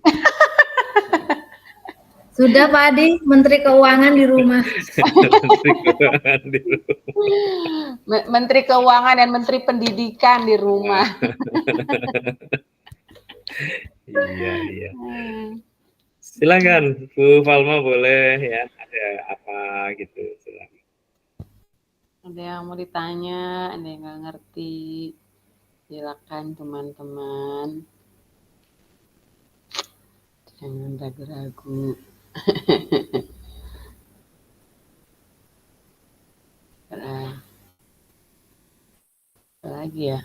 Sudah Pak Adi, Menteri Keuangan di rumah. Menteri Keuangan dan Menteri Pendidikan di rumah. Iya. Silakan Bu Falma boleh ya, ada apa gitu. Silakan. Ada yang mau ditanya, ada yang nggak ngerti. Silakan teman-teman. Jangan ragu-ragu. Apa lagi ya?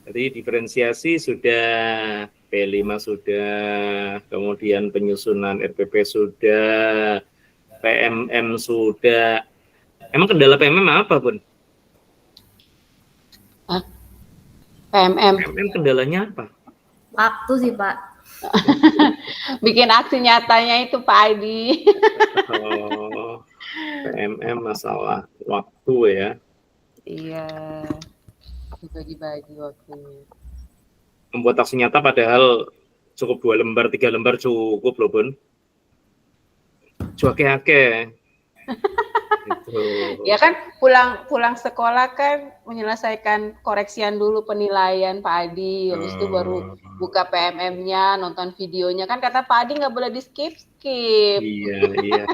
Jadi diferensiasi sudah, P5 sudah, kemudian penyusunan RPP sudah, PMM sudah. Emang kendala PMM apa, Bun? PMM. PMM kendalanya apa? Waktu sih Pak. Bikin aksi nyatanya itu Pak Adi. Oh, PMM masalah waktu ya. Iya. Dibagi-bagi waktunya. Membuat aksi nyata padahal cukup 2 lembar, 3 lembar cukup loh, Bun. Cuake-ake. Gitu. Ya kan pulang sekolah kan menyelesaikan koreksian dulu penilaian Pak Adi, habis itu baru buka PMM-nya, nonton videonya kan kata Pak Adi nggak boleh di skip. Iya.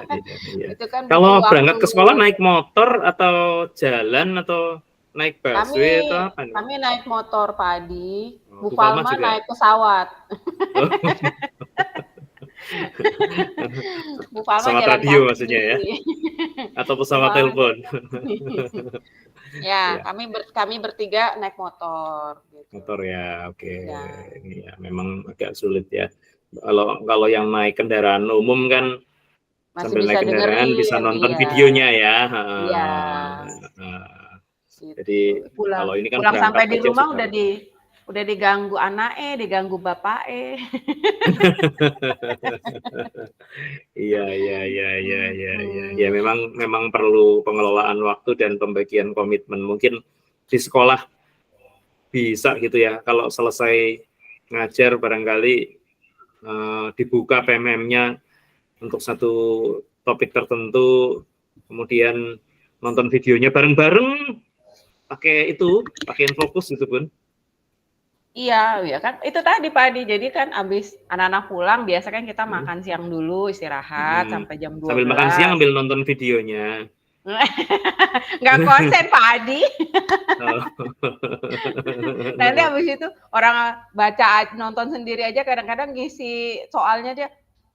Itu kan kalau butuh berangkat waktu. ke sekolah naik motor atau jalan atau naik busway atau apa? Kami naik motor Pak Adi, Bu Falma Falma juga? naik pesawat. Bu Falma Pesawat jalan radio kaki. maksudnya ya? Atau pesawat telepon? Ya, kami bertiga naik motor. Gitu. Motor ya, oke. Ya. Ya, memang agak sulit ya. Kalau yang naik kendaraan umum kan Masih sambil bisa naik kendaraan dengerin, bisa nonton iya. videonya ya. Iya. Jadi kalau ini kan pulang sampai di aja rumah sudah. udah diganggu anaknya, diganggu bapaknya. Iya. Ya memang perlu pengelolaan waktu dan pembagian komitmen. Mungkin di sekolah bisa gitu ya. Kalau selesai ngajar barangkali dibuka PMM-nya untuk satu topik tertentu, kemudian nonton videonya bareng-bareng, pakai Infokus gitu Bun. Iya kan itu tadi Pak Adi, jadi kan abis anak-anak pulang biasa kan kita makan siang dulu, istirahat sampai jam 12. Sambil makan siang ambil nonton videonya. Nggak konsen Pak Adi. Nanti abis itu orang baca nonton sendiri aja kadang-kadang ngisi soalnya dia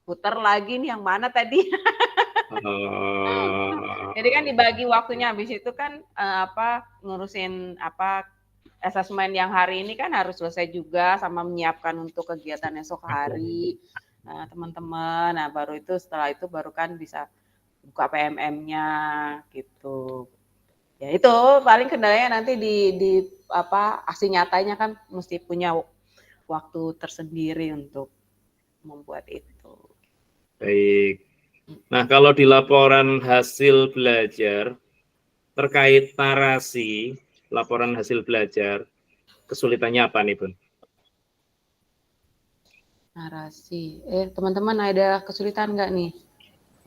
putar lagi nih yang mana tadi. Jadi kan dibagi waktunya, habis itu kan ngurusin asesmen yang hari ini kan harus selesai juga sama menyiapkan untuk kegiatan esok hari. Nah, teman-teman, nah baru itu setelah itu baru kan bisa buka PMM-nya gitu. Ya itu paling kendalanya nanti di apa aksi nyatanya kan mesti punya waktu tersendiri untuk membuat itu. Baik. Nah, kalau di laporan hasil belajar terkait narasi, laporan hasil belajar, kesulitannya apa nih, Bun? Narasi. Teman-teman ada kesulitan nggak nih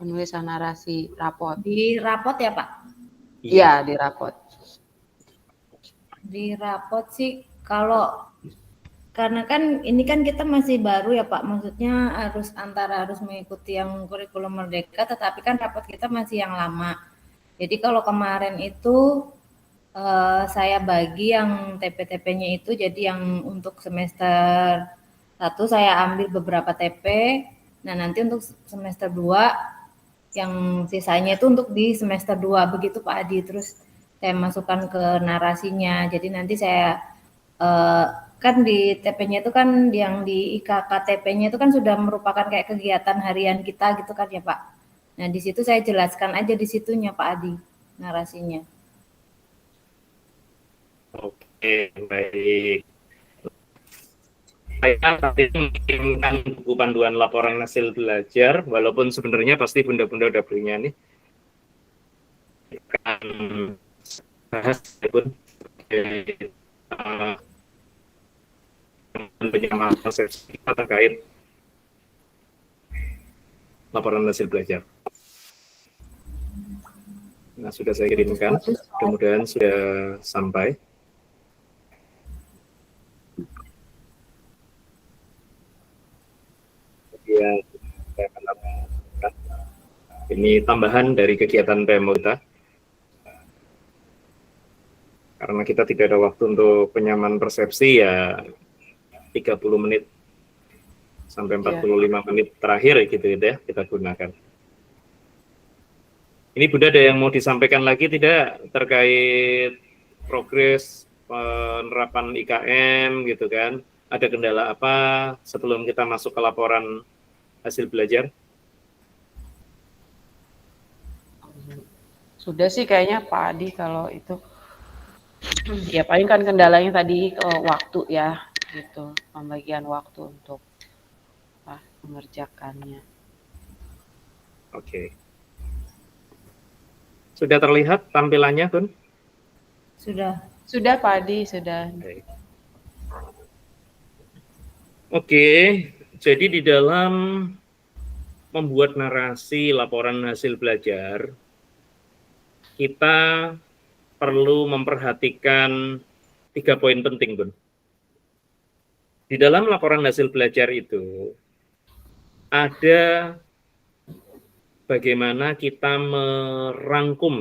penulisan narasi rapot? Di rapot ya Pak? Iya, di rapot. Di rapot sih kalau karena kan ini kan kita masih baru ya Pak, maksudnya harus mengikuti yang kurikulum merdeka, tetapi kan rapot kita masih yang lama. Jadi kalau kemarin itu saya bagi yang TP-TP-nya itu, jadi yang untuk semester 1 saya ambil beberapa TP, nah nanti untuk semester 2 yang sisanya itu untuk di semester 2 begitu Pak Adi. Terus saya masukkan ke narasinya, jadi nanti saya kan di TP-nya itu kan yang di IKKTP-nya itu kan sudah merupakan kayak kegiatan harian kita gitu kan ya Pak. Nah di situ saya jelaskan aja di situnya Pak Adi narasinya. Oke, baik. Saya tadi mengirimkan buku panduan laporan hasil belajar, walaupun sebenarnya pasti bunda-bunda udah punya nih. Akan bahas pun penyamaan persepsi kita terkait laporan hasil belajar. Nah, sudah saya kirimkan, mudah-mudahan sudah sampai. Ya, saya akan lakukan. Ini tambahan dari kegiatan PMO kita. Karena kita tidak ada waktu untuk penyamaan persepsi, ya 30 menit sampai 45 menit terakhir gitu ya kita gunakan. Ini Bunda ada yang mau disampaikan lagi tidak terkait progres penerapan IKM gitu kan? Ada kendala apa sebelum kita masuk ke laporan hasil belajar? Sudah sih kayaknya Pak Adi kalau itu. Ya paling kan kendalanya tadi waktu ya gitu, pembagian waktu untuk mengerjakannya. Oke. Sudah terlihat tampilannya, Bun? Sudah. Sudah Pak Adi, sudah. Oke, jadi di dalam membuat narasi laporan hasil belajar, kita perlu memperhatikan 3 poin penting, Bun. Di dalam laporan hasil belajar itu, ada bagaimana kita merangkum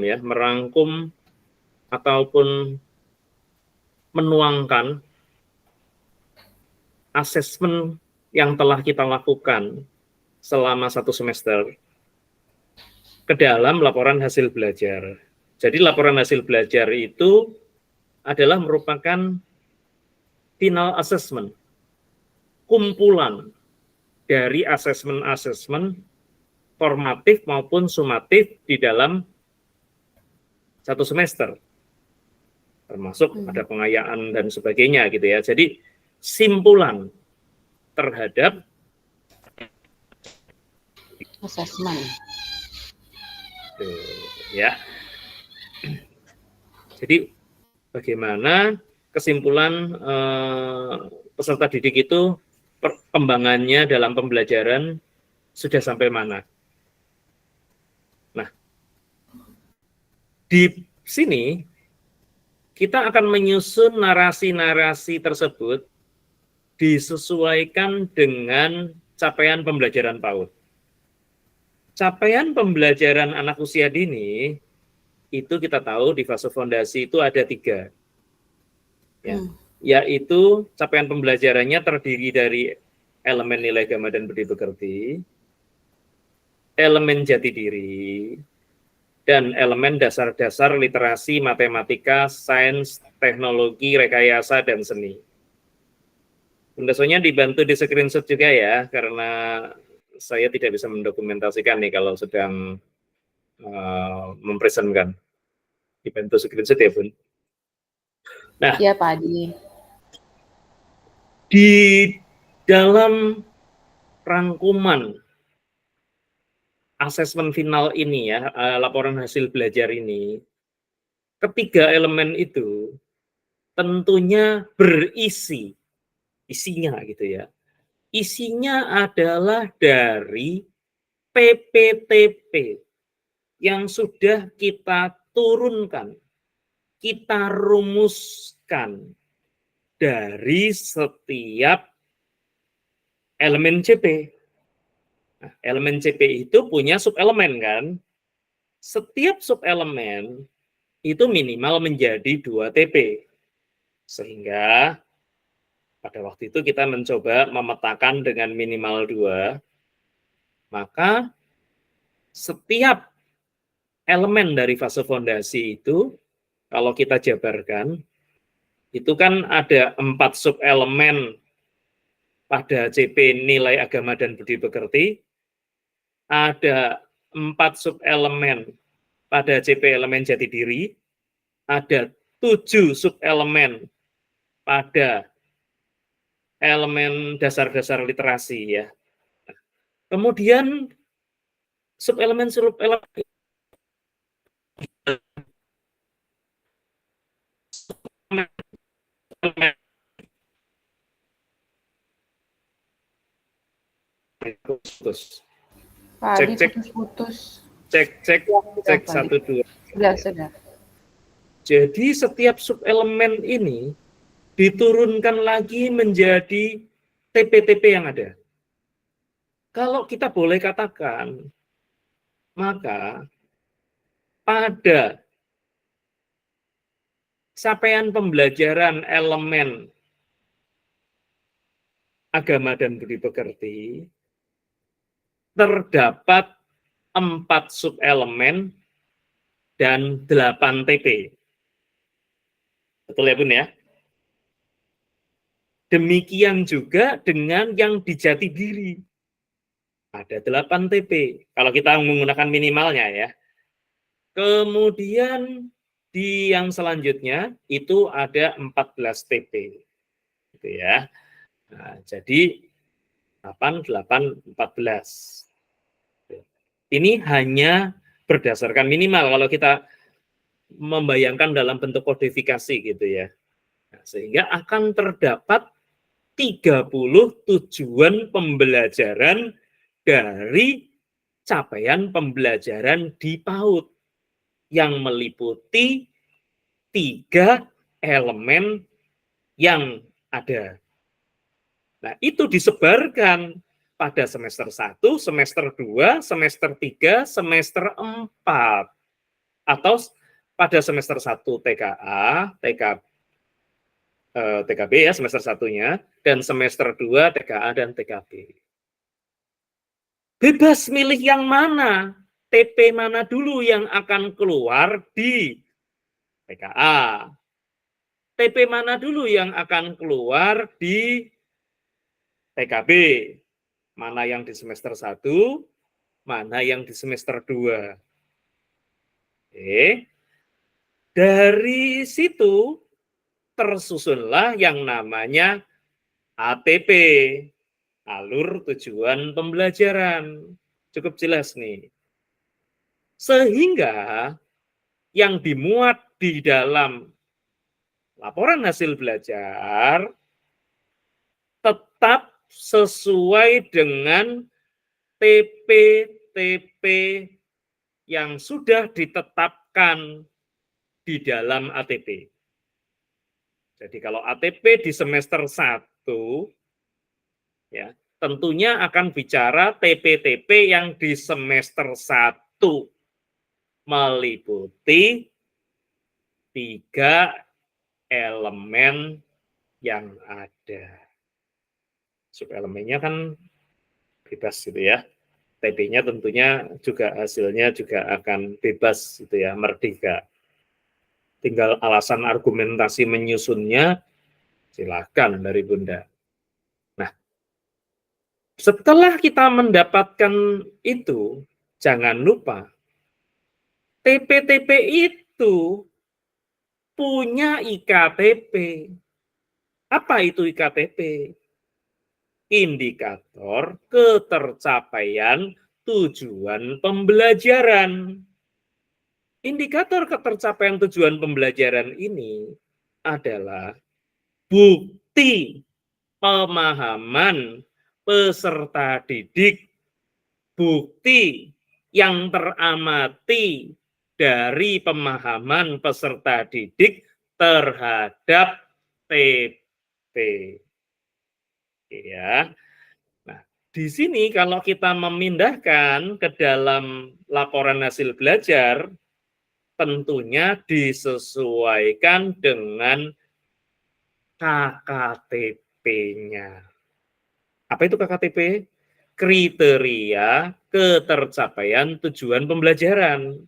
ataupun menuangkan asesmen yang telah kita lakukan selama 1 semester ke dalam laporan hasil belajar. Jadi laporan hasil belajar itu adalah merupakan final assessment, kumpulan dari asesmen-asesmen formatif maupun sumatif di dalam 1 semester, termasuk ada pengayaan dan sebagainya gitu ya. Jadi simpulan terhadap Asesmen. Ya. Jadi bagaimana kesimpulan peserta didik itu perkembangannya dalam pembelajaran sudah sampai mana. Nah, di sini kita akan menyusun narasi-narasi tersebut disesuaikan dengan capaian pembelajaran PAUD. Capaian pembelajaran anak usia dini itu kita tahu di fase fondasi itu ada 3, ya, yaitu capaian pembelajarannya terdiri dari elemen nilai agama dan budi pekerti, elemen jati diri, dan elemen dasar-dasar literasi, matematika, sains, teknologi, rekayasa, dan seni. Bunda Sonya dibantu di screenshot juga ya, karena saya tidak bisa mendokumentasikan nih kalau sedang mempresentkan. Dibantu screenshot ya, Bun. Nah, Ya, Pak Adi. di dalam rangkuman asesmen final ini ya, laporan hasil belajar ini, ketiga elemen itu tentunya berisi, isinya gitu ya. Isinya adalah dari PPTP yang sudah kita turunkan, kita rumuskan dari setiap elemen CP. Nah, elemen CP itu punya subelemen kan? Setiap subelemen itu minimal menjadi 2 TP. Sehingga pada waktu itu kita mencoba memetakan dengan minimal 2, maka setiap elemen dari fase fondasi itu, kalau kita jabarkan, itu kan ada 4 subelemen pada CP nilai agama dan budi pekerti, ada 4 subelemen pada CP elemen jati diri, ada 7 subelemen pada elemen dasar-dasar literasi ya. Kemudian subelemen putus. Pak Adi putus-putus. Cek 1 2. Sudah. Jadi setiap subelemen ini diturunkan lagi menjadi TP-TP yang ada. Kalau kita boleh katakan, maka pada capaian pembelajaran elemen agama dan budi pekerti, terdapat 4 subelemen dan 8 TP. Betul ya Bun ya? Demikian juga dengan yang di jati diri. Ada 8 TP, kalau kita menggunakan minimalnya ya. Kemudian di yang selanjutnya itu ada 14 TP. Gitu ya. Nah, jadi 8, 8, 14. Ini hanya berdasarkan minimal kalau kita membayangkan dalam bentuk kodifikasi gitu ya. Nah, sehingga akan terdapat 30 tujuan pembelajaran dari capaian pembelajaran di PAUD yang meliputi 3 elemen yang ada. Nah, itu disebarkan pada semester 1, semester 2, semester 3, semester 4. Atau pada semester 1 TKA, TKB ya semester 1-nya, dan semester 2 TKA dan TKB. Bebas milih yang mana, TP mana dulu yang akan keluar di TKA. TP mana dulu yang akan keluar di TKB. Mana yang di semester 1, mana yang di semester 2. Oke. Dari situ tersusunlah yang namanya ATP, alur tujuan pembelajaran. Cukup jelas nih. Sehingga yang dimuat di dalam laporan hasil belajar tetap sesuai dengan TP-TP yang sudah ditetapkan di dalam ATP. Jadi kalau ATP di semester 1, ya, tentunya akan bicara TP-TP yang di semester 1 meliputi 3 elemen yang ada. Subelemennya kan bebas gitu ya. TP-nya tentunya juga hasilnya juga akan bebas gitu ya, merdeka. Tinggal alasan argumentasi menyusunnya silakan dari Bunda. Nah, Setelah kita mendapatkan itu, jangan lupa TP-TP itu punya IKTP. Apa itu IKTP? Indikator ketercapaian tujuan pembelajaran. Indikator ketercapaian tujuan pembelajaran ini adalah bukti pemahaman peserta didik, bukti yang teramati dari pemahaman peserta didik terhadap TP. Ya. Nah, di sini kalau kita memindahkan ke dalam laporan hasil belajar, tentunya disesuaikan dengan KKTP-nya. Apa itu KKTP? Kriteria ketercapaian tujuan pembelajaran.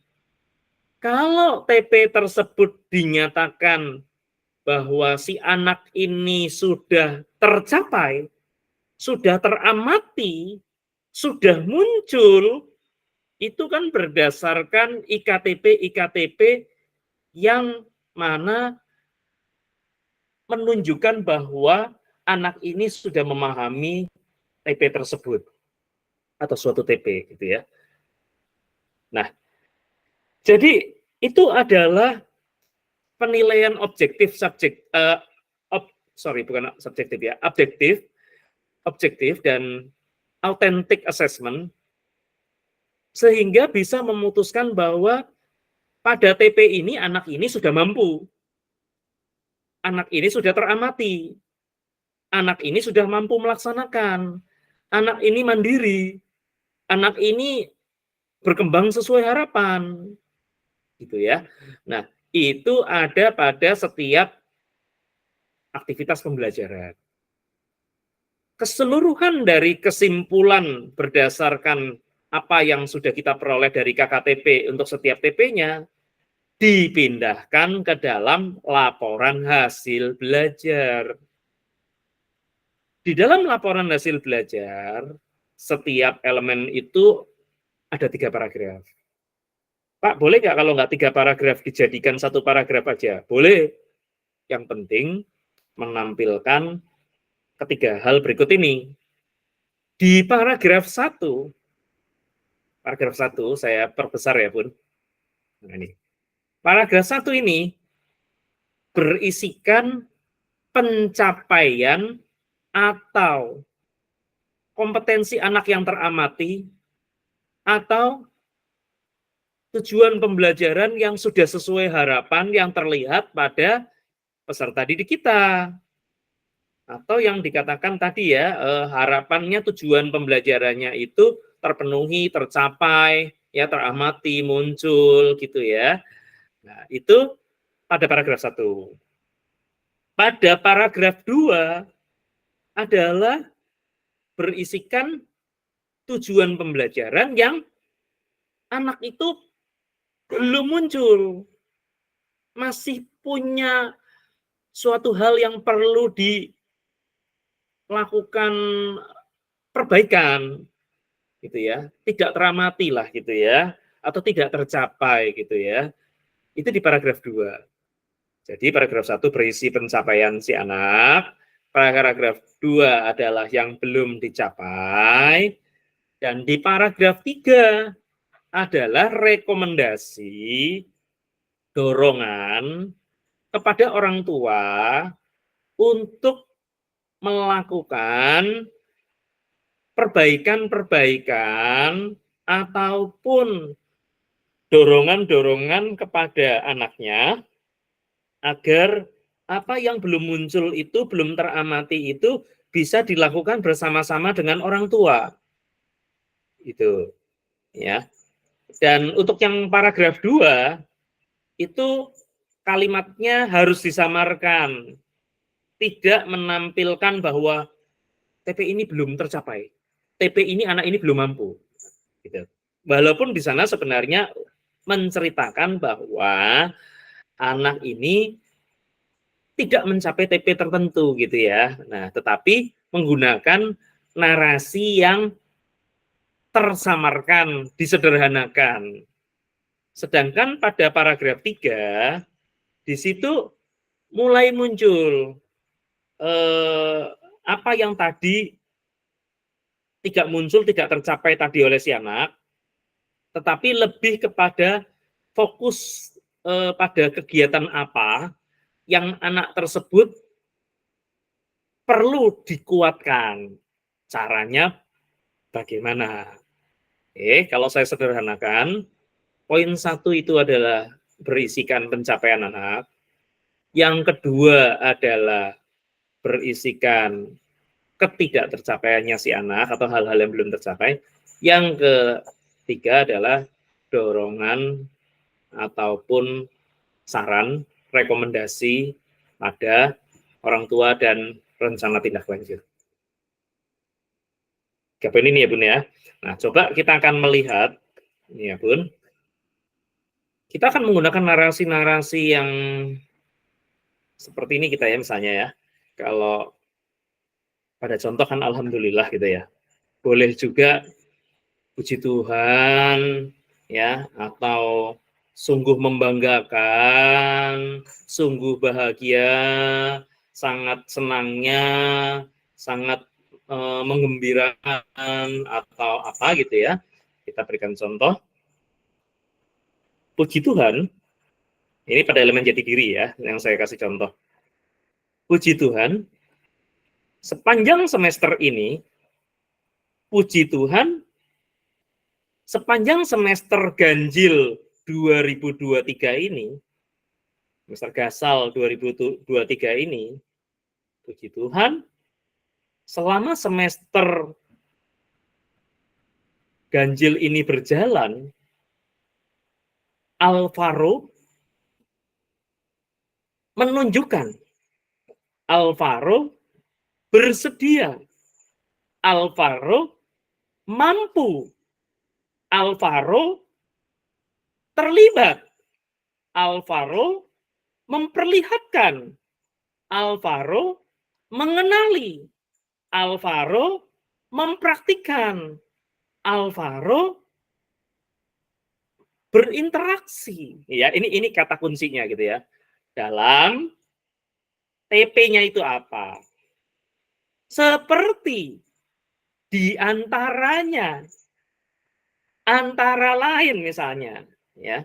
Kalau TP tersebut dinyatakan bahwa si anak ini sudah tercapai, sudah teramati, sudah muncul, itu kan berdasarkan IKTP yang mana menunjukkan bahwa anak ini sudah memahami TP tersebut atau suatu TP gitu ya. Nah, jadi itu adalah penilaian objektif objektif dan authentic assessment, sehingga bisa memutuskan bahwa pada TP ini anak ini sudah mampu, anak ini sudah teramati, anak ini sudah mampu melaksanakan, anak ini mandiri, anak ini berkembang sesuai harapan, gitu ya. Nah, itu ada pada setiap aktivitas pembelajaran. Keseluruhan dari kesimpulan berdasarkan apa yang sudah kita peroleh dari KKTP untuk setiap TP-nya dipindahkan ke dalam laporan hasil belajar. Di dalam laporan hasil belajar, setiap elemen itu ada 3 paragraf. Pak, boleh nggak kalau nggak 3 paragraf dijadikan 1 paragraf aja? Boleh. Yang penting menampilkan ketiga hal berikut ini. Di paragraf 1 saya perbesar ya Bun. Nah, ini. Paragraf 1 ini berisikan pencapaian atau kompetensi anak yang teramati atau tujuan pembelajaran yang sudah sesuai harapan yang terlihat pada peserta didik kita. Atau yang dikatakan tadi ya, harapannya tujuan pembelajarannya itu terpenuhi, tercapai, ya teramati, muncul gitu ya. Nah, itu pada paragraf 1. Pada paragraf 2 adalah berisikan tujuan pembelajaran yang anak itu belum muncul. Masih punya suatu hal yang perlu dilakukan perbaikan gitu ya, tidak teramati lah gitu ya, atau tidak tercapai gitu ya. Itu di paragraf 2. Jadi paragraf 1 berisi pencapaian si anak, paragraf 2 adalah yang belum dicapai, dan di paragraf 3 adalah rekomendasi dorongan kepada orang tua untuk melakukan perbaikan-perbaikan ataupun dorongan-dorongan kepada anaknya agar apa yang belum muncul itu, belum teramati itu bisa dilakukan bersama-sama dengan orang tua. Itu ya. Dan untuk yang paragraf 2 itu kalimatnya harus disamarkan. Tidak menampilkan bahwa TP ini belum tercapai. TP ini anak ini belum mampu. Gitu. Walaupun di sana sebenarnya menceritakan bahwa anak ini tidak mencapai TP tertentu gitu ya. Nah, tetapi menggunakan narasi yang tersamarkan, disederhanakan. Sedangkan pada paragraf 3, di situ mulai muncul apa yang tadi tidak muncul, tidak tercapai tadi oleh si anak, tetapi lebih kepada fokus pada kegiatan apa yang anak tersebut perlu dikuatkan. Caranya bagaimana? Kalau saya sederhanakan, poin 1 itu adalah berisikan pencapaian anak. Yang kedua adalah berisikan ketidaktercapaiannya si anak atau hal-hal yang belum tercapai. Yang ketiga adalah dorongan ataupun saran, rekomendasi pada orang tua dan rencana tindak lanjut. 3 poin ini ya Bun ya. Nah, coba kita akan melihat, ini ya Bun, kita akan menggunakan narasi-narasi yang seperti ini kita ya misalnya ya. Kalau pada contoh kan alhamdulillah gitu ya. Boleh juga puji Tuhan ya, atau sungguh membanggakan, sungguh bahagia, sangat senangnya, sangat menggembirakan atau apa gitu ya. Kita berikan contoh. Puji Tuhan, ini pada elemen jati diri ya, yang saya kasih contoh. Puji Tuhan, sepanjang semester ini, puji Tuhan, sepanjang semester ganjil 2023 ini, semester gasal 2023 ini, puji Tuhan, selama semester ganjil ini berjalan, Alvaro menunjukkan, Alvaro bersedia, Alvaro mampu, Alvaro terlibat, Alvaro memperlihatkan, Alvaro mengenali, Alvaro mempraktikkan, Alvaro berinteraksi. Ya, ini kata kuncinya gitu ya. Dalam TP-nya itu apa? Seperti di antaranya, antara lain misalnya, ya,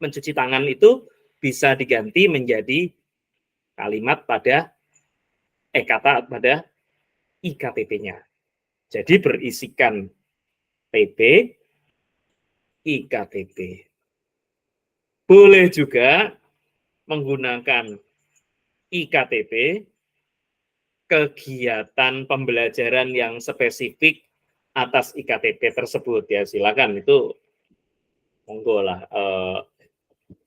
mencuci tangan itu bisa diganti menjadi kalimat pada kata pada IKTP-nya. Jadi berisikan TP, IKTP. Boleh juga menggunakan IKTP, kegiatan pembelajaran yang spesifik atas IKTP tersebut ya, silakan itu monggo lah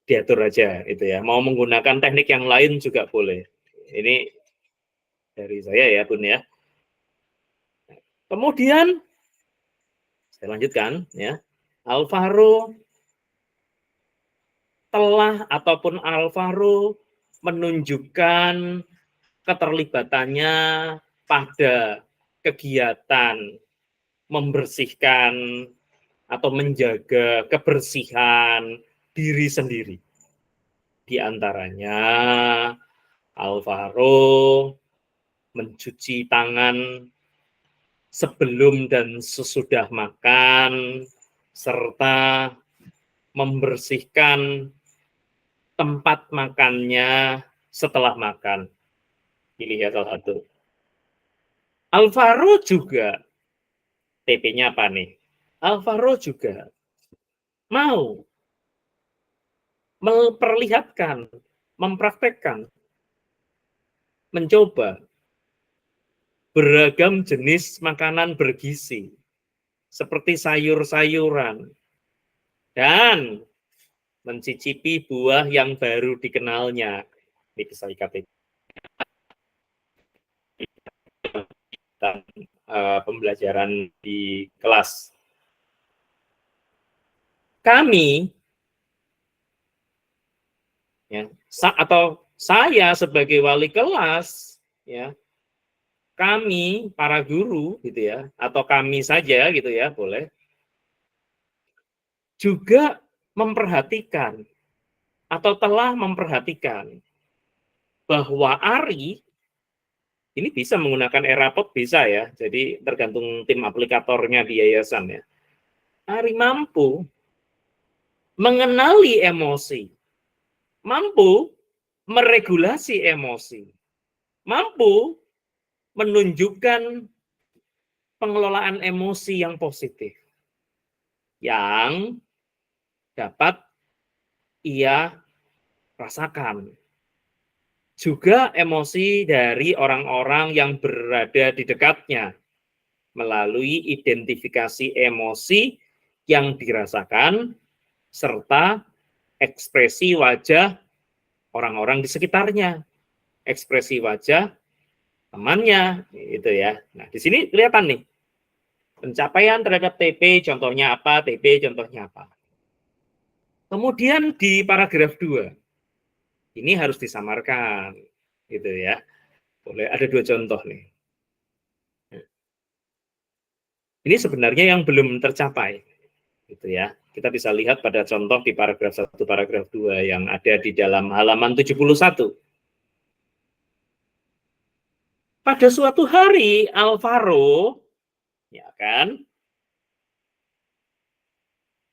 diatur aja itu ya. Mau menggunakan teknik yang lain juga boleh. Ini dari saya ya Bun ya. Kemudian saya lanjutkan ya. Alvaro telah ataupun Alvaro menunjukkan keterlibatannya pada kegiatan membersihkan atau menjaga kebersihan diri sendiri. Di antaranya Alvaro mencuci tangan sebelum dan sesudah makan, serta membersihkan tempat makannya setelah makan. Pilih ya salah satu. Alvaro juga, TP-nya apa nih? Alvaro juga mau memperlihatkan, mempraktekkan, mencoba beragam jenis makanan bergizi, seperti sayur-sayuran, dan mencicipi buah yang baru dikenalnya. Ini bisa IKTP. Pembelajaran di kelas. Kami, ya, atau saya sebagai wali kelas, ya, kami para guru gitu ya, atau kami saja gitu ya, boleh juga memperhatikan atau telah memperhatikan bahwa Ari ini bisa menggunakan Erapod, bisa ya, jadi tergantung tim aplikatornya di yayasan ya. Ari mampu mengenali emosi, mampu meregulasi emosi, mampu menunjukkan pengelolaan emosi yang positif, yang dapat ia rasakan. Juga emosi dari orang-orang yang berada di dekatnya, melalui identifikasi emosi yang dirasakan, serta ekspresi wajah orang-orang di sekitarnya, ekspresi wajah temannya, itu ya. Nah, di sini kelihatan nih, pencapaian terhadap TP, contohnya apa, TP, contohnya apa. Kemudian di paragraf 2, ini harus disamarkan, gitu ya. Boleh ada 2 contoh nih. Ini sebenarnya yang belum tercapai, gitu ya. Kita bisa lihat pada contoh di paragraf 1, paragraf 2 yang ada di dalam halaman 71. Pada suatu hari Alvaro, ya kan,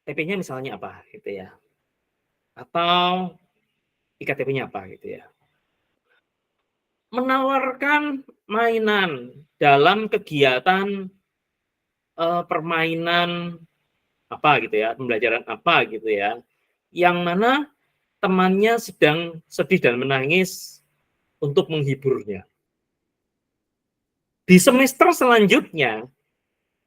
TP-nya misalnya apa, gitu ya. Atau IKTP-nya apa, gitu ya. Menawarkan mainan dalam kegiatan permainan apa gitu ya, pembelajaran apa gitu ya, yang mana temannya sedang sedih dan menangis untuk menghiburnya. Di semester selanjutnya,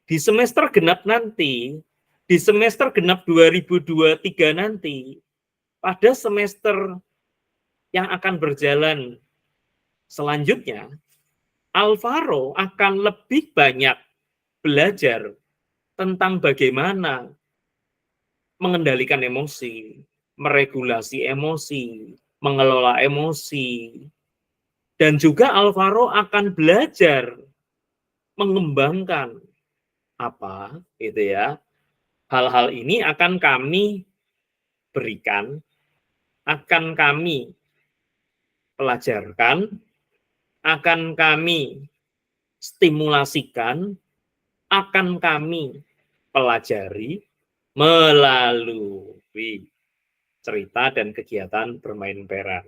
di semester genap nanti, di semester genap 2023 nanti, pada semester yang akan berjalan selanjutnya, Alvaro akan lebih banyak belajar tentang bagaimana mengendalikan emosi, meregulasi emosi, mengelola emosi, dan juga Alvaro akan belajar mengembangkan apa, gitu ya. Hal-hal ini akan kami berikan, akan kami pelajarkan, akan kami stimulasikan, akan kami pelajari melalui cerita dan kegiatan bermain peran.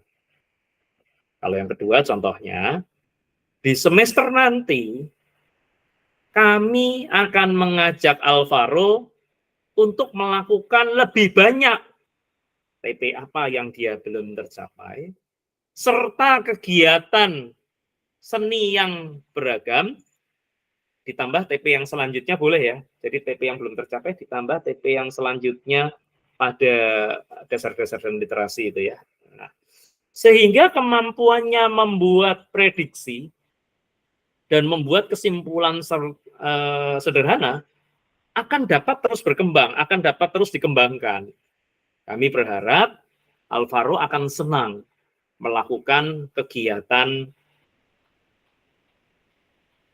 Kalau yang kedua contohnya, di semester nanti kami akan mengajak Alvaro untuk melakukan lebih banyak TP apa yang dia belum tercapai, serta kegiatan seni yang beragam, ditambah TP yang selanjutnya boleh ya. Jadi TP yang belum tercapai ditambah TP yang selanjutnya pada dasar-dasar dan literasi itu ya. Nah, sehingga kemampuannya membuat prediksi dan membuat kesimpulan sederhana akan dapat terus berkembang, akan dapat terus dikembangkan. Kami berharap Alvaro akan senang melakukan kegiatan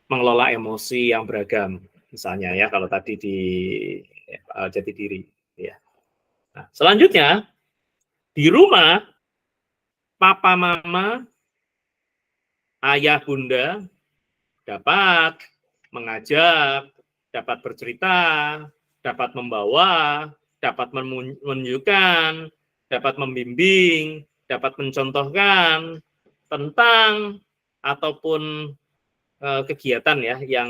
mengelola emosi yang beragam, misalnya ya kalau tadi di jati diri. Ya. Nah, selanjutnya di rumah papa mama, ayah bunda dapat mengajak, dapat bercerita, dapat membawa, dapat menunjukkan, dapat membimbing, dapat mencontohkan tentang ataupun kegiatan ya yang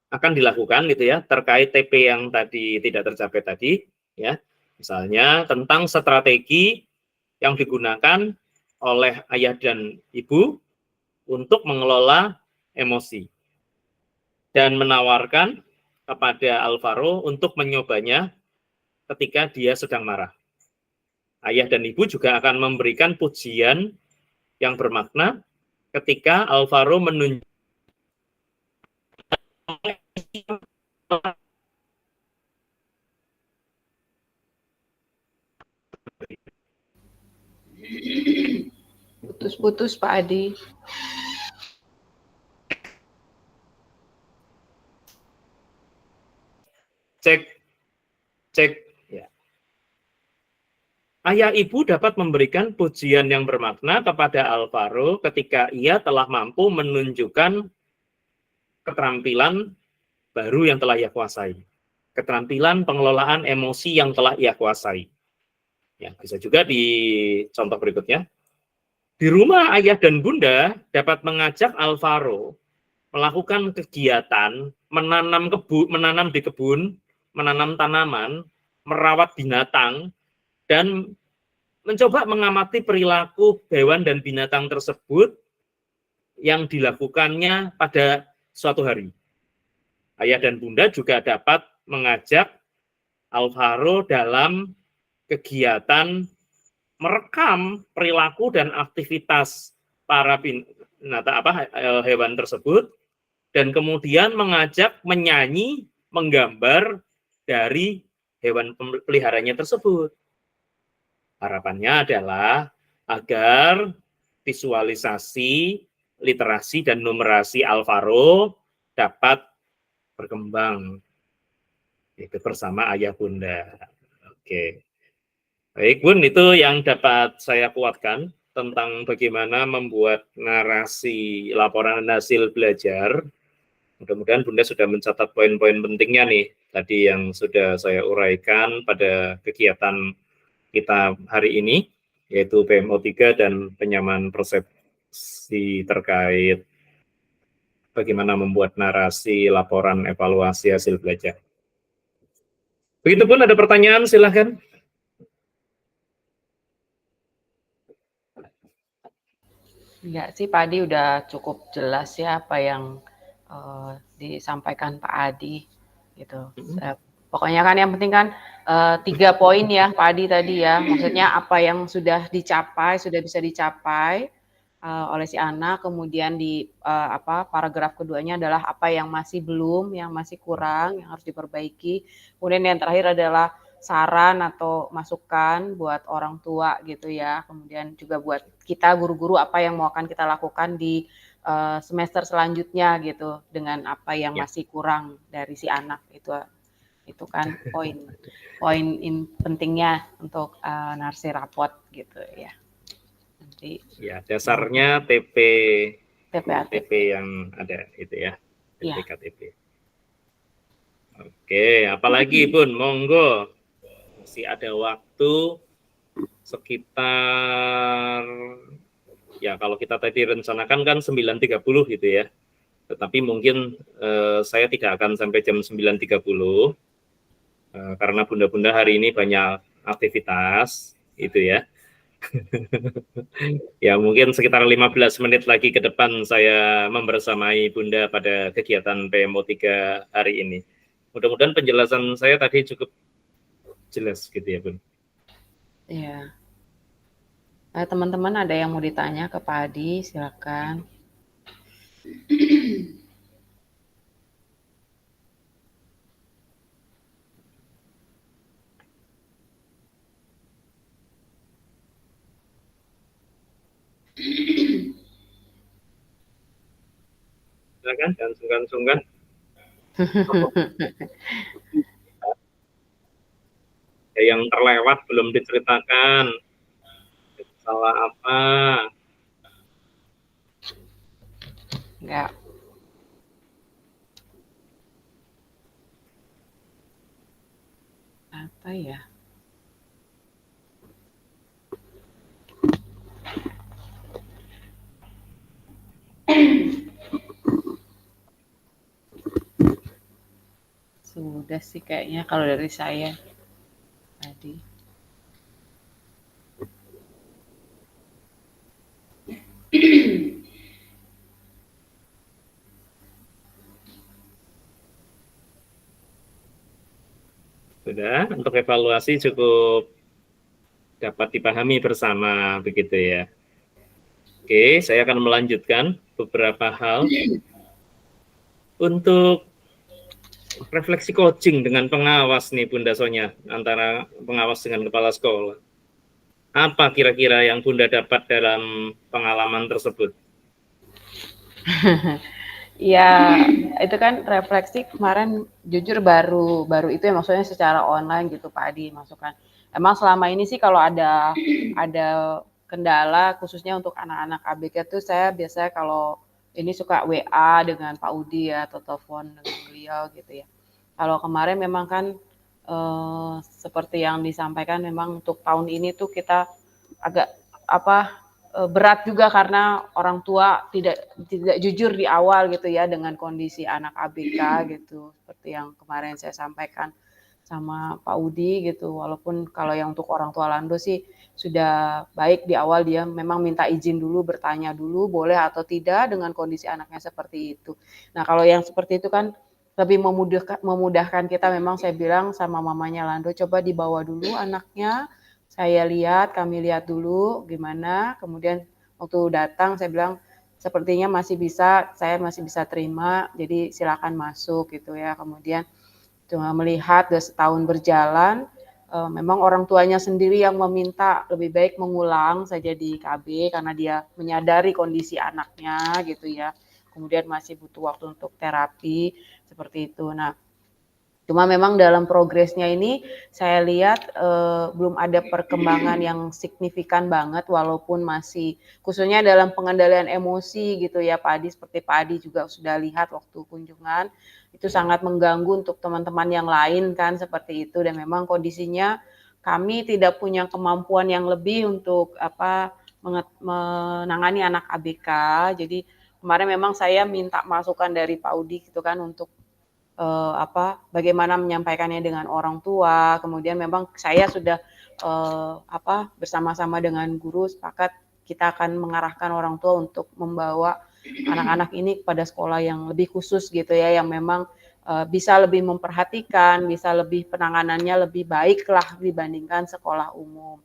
akan dilakukan gitu ya terkait TP yang tadi tidak tercapai tadi ya, misalnya tentang strategi yang digunakan oleh ayah dan ibu untuk mengelola emosi dan menawarkan kepada Alvaro untuk menyobanya ketika dia sedang marah. Ayah dan ibu juga akan memberikan pujian yang bermakna ketika Alvaro menunjukkan Putus Pak Adi. Cek. Ya. Ayah ibu dapat memberikan pujian yang bermakna kepada Alvaro ketika ia telah mampu menunjukkan keterampilan baru yang telah ia kuasai. Keterampilan pengelolaan emosi yang telah ia kuasai. Ya, bisa juga di contoh berikutnya. Di rumah ayah dan bunda dapat mengajak Alvaro melakukan kegiatan menanam di kebun, menanam tanaman, merawat binatang, dan mencoba mengamati perilaku hewan dan binatang tersebut yang dilakukannya pada suatu hari. Ayah dan bunda juga dapat mengajak Alvaro dalam kegiatan merekam perilaku dan aktivitas para hewan tersebut, dan kemudian mengajak menyanyi, menggambar dari hewan peliharanya tersebut. Harapannya adalah agar visualisasi, literasi, dan numerasi Alvaro dapat berkembang itu bersama ayah bunda. Oke. Baik, Bun, itu yang dapat saya kuatkan tentang bagaimana membuat narasi laporan hasil belajar. Mudah-mudahan Bunda sudah mencatat poin-poin pentingnya nih, tadi yang sudah saya uraikan pada kegiatan kita hari ini, yaitu PMO 3 dan penyamaan persepsi terkait bagaimana membuat narasi laporan evaluasi hasil belajar. Begitupun ada pertanyaan, silahkan. Enggak sih, Pak Adi udah cukup jelas ya apa yang disampaikan Pak Adi gitu. Pokoknya kan yang penting kan 3 poin ya Pak Adi tadi ya. Maksudnya apa yang sudah dicapai, sudah bisa dicapai oleh si anak. Kemudian di paragraf keduanya adalah apa yang masih belum, yang masih kurang, yang harus diperbaiki. Kemudian yang terakhir adalah saran atau masukan buat orang tua gitu ya. Kemudian juga buat kita guru-guru apa yang mau akan kita lakukan di semester selanjutnya gitu dengan apa yang masih kurang dari si anak itu kan poin pentingnya untuk narasi rapot gitu ya. Nanti ya dasarnya TP yang ada itu ya. TP-KTP. Oke, apalagi Bun, monggo. Masih ada waktu sekitar, ya kalau kita tadi rencanakan kan 9.30 gitu ya. Tetapi mungkin saya tidak akan sampai jam 9.30 karena bunda-bunda hari ini banyak aktivitas itu ya. Ya mungkin sekitar 15 menit lagi ke depan saya membersamai bunda pada kegiatan PMO 3 hari ini. Mudah-mudahan penjelasan saya tadi cukup jelas gitu ya Bun. Iya. Teman-teman ada yang mau ditanya ke Pak Adi, silakan. Silakan, jangan sungkan-sungkan. Yang terlewat belum diceritakan. Salah apa? Enggak. Apa ya? Sudah sih kayaknya kalau dari saya tadi. Sudah, untuk evaluasi cukup dapat dipahami bersama begitu ya. Oke, saya akan melanjutkan beberapa hal untuk refleksi coaching dengan pengawas nih Bunda Sonya, antara pengawas dengan kepala sekolah. Apa kira-kira yang Bunda dapat dalam pengalaman tersebut? Ya, itu kan refleksi kemarin jujur baru itu ya, maksudnya secara online gitu Pak Adi masukkan. Emang selama ini sih kalau ada kendala khususnya untuk anak-anak ABK tuh saya biasanya kalau ini suka WA dengan Pak Udi ya atau telepon dengan beliau gitu ya. Kalau kemarin memang kan seperti yang disampaikan memang untuk tahun ini tuh kita agak berat juga karena orang tua tidak jujur di awal gitu ya dengan kondisi anak ABK gitu, seperti yang kemarin saya sampaikan sama Pak Udi gitu. Walaupun kalau yang untuk orang tua Lando sih sudah baik di awal, dia memang minta izin dulu, bertanya dulu boleh atau tidak dengan kondisi anaknya seperti itu. Nah, kalau yang seperti itu kan lebih memudahkan kita, memang saya bilang sama mamanya Lando, coba dibawa dulu anaknya, kami lihat dulu gimana, kemudian waktu datang saya bilang, sepertinya saya masih bisa terima, jadi silakan masuk gitu ya. Kemudian cuma melihat udah setahun berjalan, memang orang tuanya sendiri yang meminta lebih baik mengulang saja di KB karena dia menyadari kondisi anaknya gitu ya. Kemudian masih butuh waktu untuk terapi, seperti itu. Nah, cuma memang dalam progresnya ini saya lihat belum ada perkembangan yang signifikan banget, walaupun masih khususnya dalam pengendalian emosi gitu ya Pak Adi, seperti Pak Adi juga sudah lihat waktu kunjungan, itu sangat mengganggu untuk teman-teman yang lain kan seperti itu, dan memang kondisinya kami tidak punya kemampuan yang lebih untuk menangani anak ABK. Jadi kemarin memang saya minta masukan dari Pak Udi gitu kan untuk bagaimana menyampaikannya dengan orang tua. Kemudian memang saya sudah bersama-sama dengan guru sepakat kita akan mengarahkan orang tua untuk membawa anak-anak ini kepada sekolah yang lebih khusus gitu ya, yang memang bisa lebih memperhatikan, bisa lebih penanganannya lebih baik lah dibandingkan sekolah umum.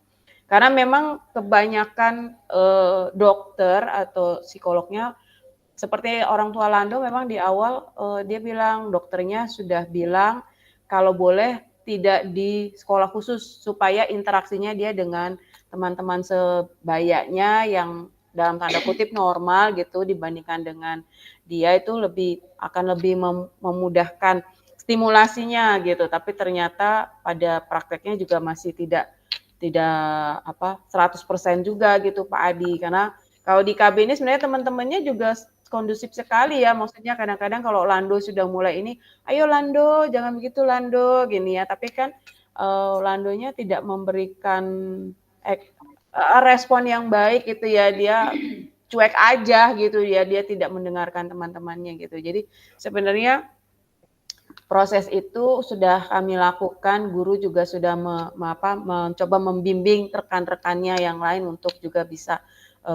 Karena memang kebanyakan dokter atau psikolognya seperti orang tua Lando, memang di awal dia bilang, dokternya sudah bilang kalau boleh tidak di sekolah khusus supaya interaksinya dia dengan teman-teman sebayanya yang dalam tanda kutip normal gitu dibandingkan dengan dia itu akan lebih memudahkan stimulasinya gitu. Tapi ternyata pada prakteknya juga masih tidak 100% juga gitu Pak Adi, karena kalau di KB ini sebenarnya teman-temannya juga kondusif sekali ya, maksudnya kadang-kadang kalau Lando sudah mulai ini, ayo Lando, jangan begitu Lando, gini ya, tapi kan Landonya tidak memberikan respon yang baik gitu ya, dia cuek aja gitu ya, dia tidak mendengarkan teman-temannya gitu. Jadi sebenarnya proses itu sudah kami lakukan, guru juga sudah mencoba membimbing rekan-rekannya yang lain untuk juga bisa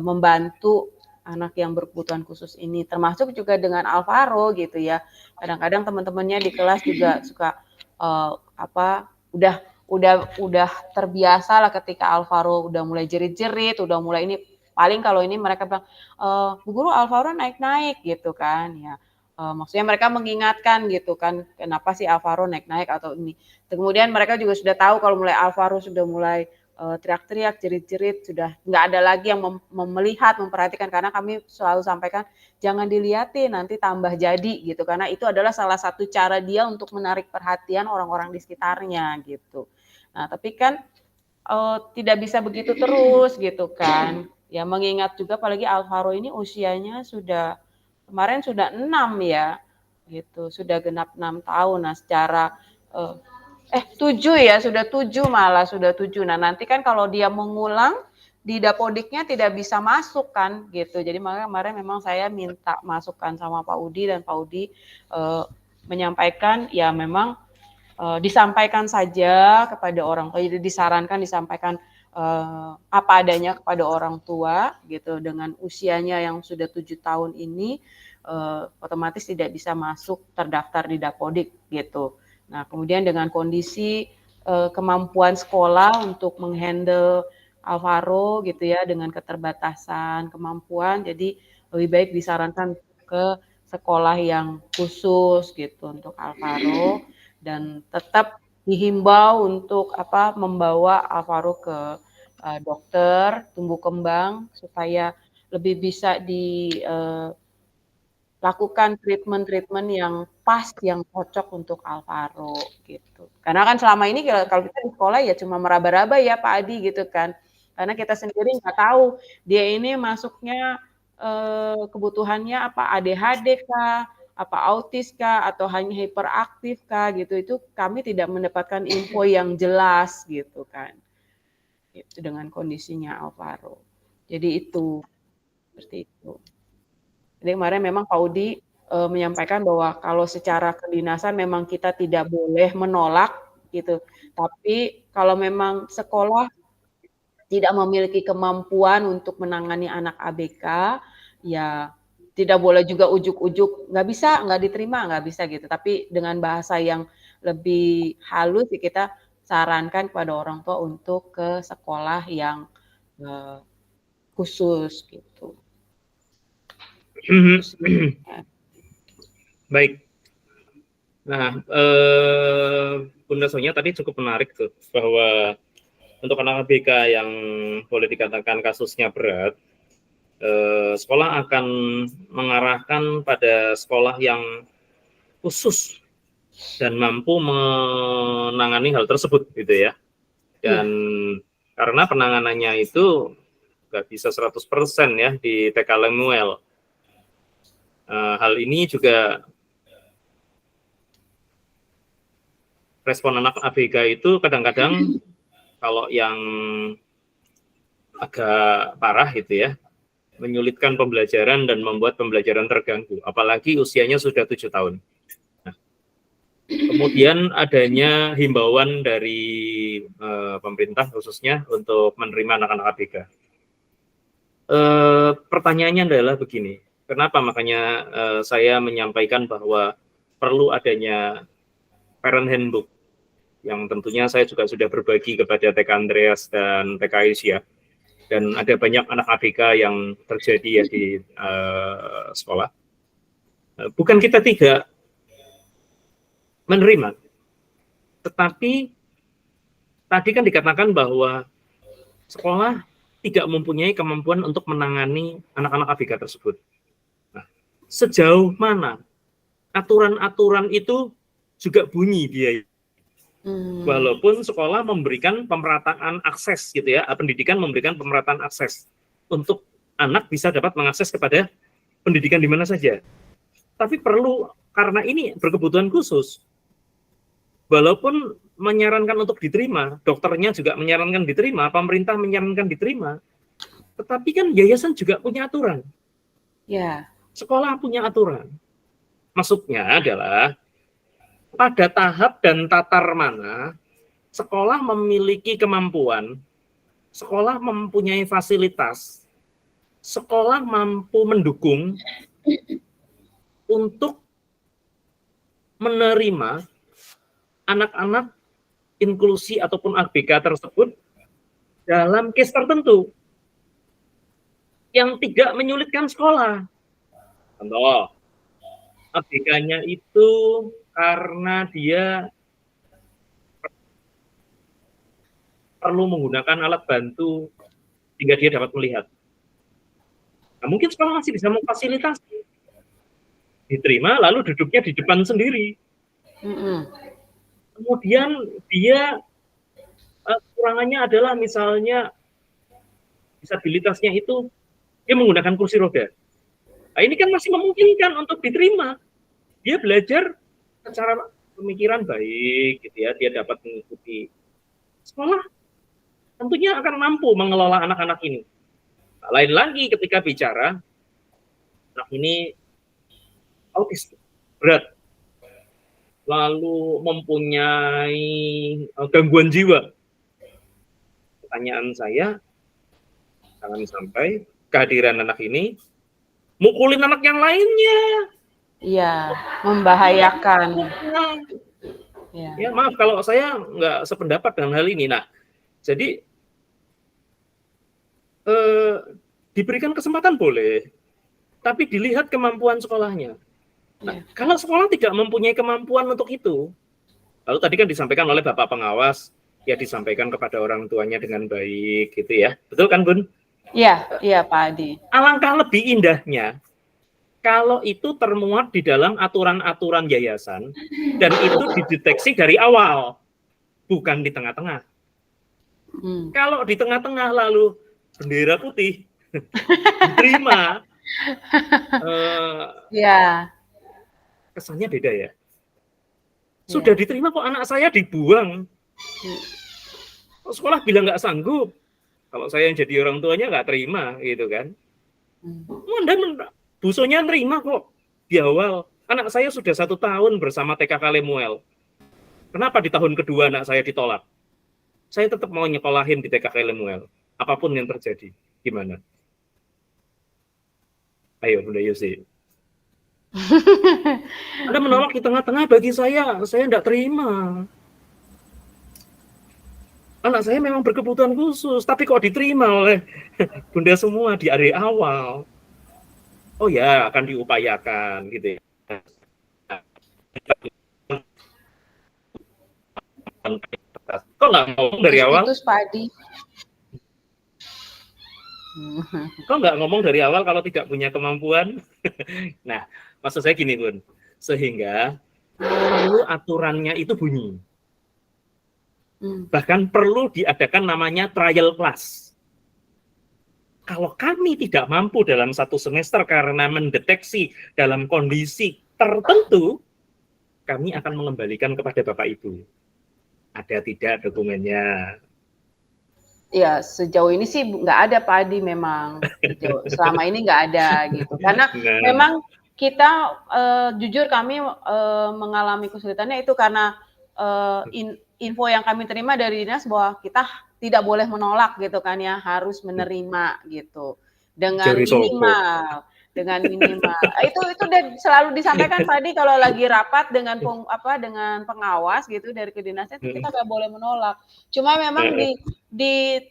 membantu anak yang berkebutuhan khusus ini, termasuk juga dengan Alvaro gitu ya. Kadang-kadang teman-temannya di kelas juga suka udah terbiasa lah ketika Alvaro udah mulai jerit-jerit, udah mulai ini, paling kalau ini mereka bilang, Bu Guru Alvaro naik-naik gitu kan ya. Maksudnya mereka mengingatkan gitu kan, kenapa sih Alvaro naik-naik atau ini. Kemudian mereka juga sudah tahu kalau mulai Alvaro sudah mulai teriak-teriak, jerit-jerit, sudah nggak ada lagi yang melihat, memperhatikan, karena kami selalu sampaikan jangan dilihatin, nanti tambah jadi gitu, karena itu adalah salah satu cara dia untuk menarik perhatian orang-orang di sekitarnya gitu. Nah, tapi kan tidak bisa begitu terus gitu kan. Ya mengingat juga apalagi Alvaro ini usianya kemarin sudah 6 ya, gitu, sudah genap 6 tahun. Nah, secara 7 ya, sudah 7 malah, sudah 7. Nah, nanti kan kalau dia mengulang di Dapodiknya tidak bisa masuk kan, gitu. Jadi makanya kemarin memang saya minta masukan sama Pak Udi, dan Pak Udi menyampaikan ya memang disampaikan saja kepada orang tua, jadi disarankan disampaikan apa adanya kepada orang tua gitu, dengan usianya yang sudah 7 tahun ini otomatis tidak bisa masuk terdaftar di Dapodik gitu. Nah, kemudian dengan kondisi kemampuan sekolah untuk menghandle Alvaro gitu ya, dengan keterbatasan kemampuan, jadi lebih baik disarankan ke sekolah yang khusus gitu untuk Alvaro, dan tetap dihimbau untuk membawa Alvaro ke dokter tumbuh kembang supaya lebih bisa dilakukan treatment-treatment yang pas, yang cocok untuk Alvaro gitu. Karena kan selama ini kalau kita di sekolah ya cuma meraba-raba ya Pak Adi gitu kan. Karena kita sendiri nggak tahu dia ini masuknya kebutuhannya apa ADHD kah, apa autis kah, atau hanya hiperaktif kah gitu. Itu kami tidak mendapatkan info yang jelas gitu kan. Itu dengan kondisinya Alvaro. Jadi itu seperti itu. Jadi kemarin memang Pak Udi menyampaikan bahwa kalau secara kedinasan memang kita tidak boleh menolak gitu. Tapi kalau memang sekolah tidak memiliki kemampuan untuk menangani anak ABK, ya tidak boleh juga ujuk-ujuk nggak bisa, nggak diterima, nggak bisa gitu. Tapi dengan bahasa yang lebih halus kita sarankan kepada orang tua untuk ke sekolah yang khusus gitu. Baik. Nah, Bunda Sonia tadi cukup menarik tuh bahwa untuk anak ABK yang boleh dikatakan kasusnya berat, sekolah akan mengarahkan pada sekolah yang khusus dan mampu menangani hal tersebut gitu ya. Dan karena penanganannya itu nggak bisa 100% ya di TK Lemuel. Hal ini juga respon anak ABK itu kadang-kadang kalau yang agak parah gitu ya, menyulitkan pembelajaran dan membuat pembelajaran terganggu, apalagi usianya sudah 7 tahun. Nah, kemudian adanya himbauan dari pemerintah khususnya untuk menerima anak-anak ABK. Pertanyaannya adalah begini, kenapa makanya saya menyampaikan bahwa perlu adanya parent handbook yang tentunya saya juga sudah berbagi kepada TK Andreas dan TK Aisyah, dan ada banyak anak ABK yang terjadi ya di sekolah. Bukan kita tidak menerima, tetapi tadi kan dikatakan bahwa sekolah tidak mempunyai kemampuan untuk menangani anak-anak ABK tersebut. Nah, sejauh mana aturan-aturan itu juga bunyi biaya. Walaupun sekolah memberikan pemerataan akses gitu ya, pendidikan memberikan pemerataan akses untuk anak bisa dapat mengakses kepada pendidikan di mana saja. Tapi perlu, karena ini berkebutuhan khusus, walaupun menyarankan untuk diterima, dokternya juga menyarankan diterima, pemerintah menyarankan diterima, tetapi kan yayasan juga punya aturan. Ya. Sekolah punya aturan. Maksudnya adalah pada tahap dan tatar mana sekolah memiliki kemampuan, sekolah mempunyai fasilitas, sekolah mampu mendukung untuk menerima anak-anak inklusi ataupun ABK tersebut dalam case tertentu yang tidak menyulitkan sekolah. Contoh, ABK-nya itu karena dia perlu menggunakan alat bantu sehingga dia dapat melihat. Nah, mungkin sekolah masih bisa memfasilitasi. Diterima, lalu duduknya di depan sendiri. Kemudian dia kekurangannya adalah misalnya disabilitasnya itu dia menggunakan kursi roda. Nah, ini kan masih memungkinkan untuk diterima. Dia belajar secara pemikiran baik, gitu ya. Dia dapat mengikuti sekolah. Tentunya akan mampu mengelola anak-anak ini. Nah, lain lagi ketika bicara anak ini autis berat, lalu mempunyai gangguan jiwa. Pertanyaan saya, jangan sampai kehadiran anak ini mukulin anak yang lainnya. Iya, membahayakan. Ya, maaf kalau saya nggak sependapat dengan hal ini. Nah, jadi diberikan kesempatan boleh, tapi dilihat kemampuan sekolahnya. Nah, kalau sekolah tidak mempunyai kemampuan untuk itu, lalu tadi kan disampaikan oleh Bapak Pengawas, ya disampaikan kepada orang tuanya dengan baik gitu ya. Betul kan, Bun? Iya Pak Adi. Alangkah lebih indahnya kalau itu termuat di dalam aturan-aturan yayasan dan itu dideteksi dari awal, bukan di tengah-tengah. Kalau di tengah-tengah lalu bendera putih diterima, kesannya beda ya. Sudah diterima kok anak saya dibuang. Sekolah bilang nggak sanggup. Kalau saya yang jadi orang tuanya nggak terima gitu kan. Busonya nerima kok di awal. Anak saya sudah 1 tahun bersama TKK Lemuel. Kenapa di tahun kedua anak saya ditolak? Saya tetap mau nyekolahin di TKK Lemuel. Apapun yang terjadi. Gimana? Ayo Bunda Yusi. Anda menolak di tengah-tengah, bagi saya tidak terima. Anak saya memang berkebutuhan khusus, tapi kok diterima oleh Bunda semua di hari awal. Oh ya, akan diupayakan gitu ya. Kok nggak ngomong dari awal? Pak Adi. Kok nggak ngomong dari awal kalau tidak punya kemampuan? Nah, maksud saya gini, Bun. Sehingga perlu aturannya itu bunyi. Bahkan perlu diadakan namanya trial class. Kalau kami tidak mampu dalam 1 semester karena mendeteksi dalam kondisi tertentu, kami akan mengembalikan kepada Bapak Ibu. Ada tidak dokumennya? Ya, sejauh ini sih nggak ada Pak Adi memang. Selama ini nggak ada gitu. Karena memang kita jujur kami mengalami kesulitannya itu karena info yang kami terima dari dinas bahwa kita tidak boleh menolak gitu kan ya, harus menerima gitu dengan minimal. Itu udah selalu disampaikan tadi kalau lagi rapat dengan dengan pengawas gitu dari kedinasan, kita nggak boleh menolak. Cuma memang di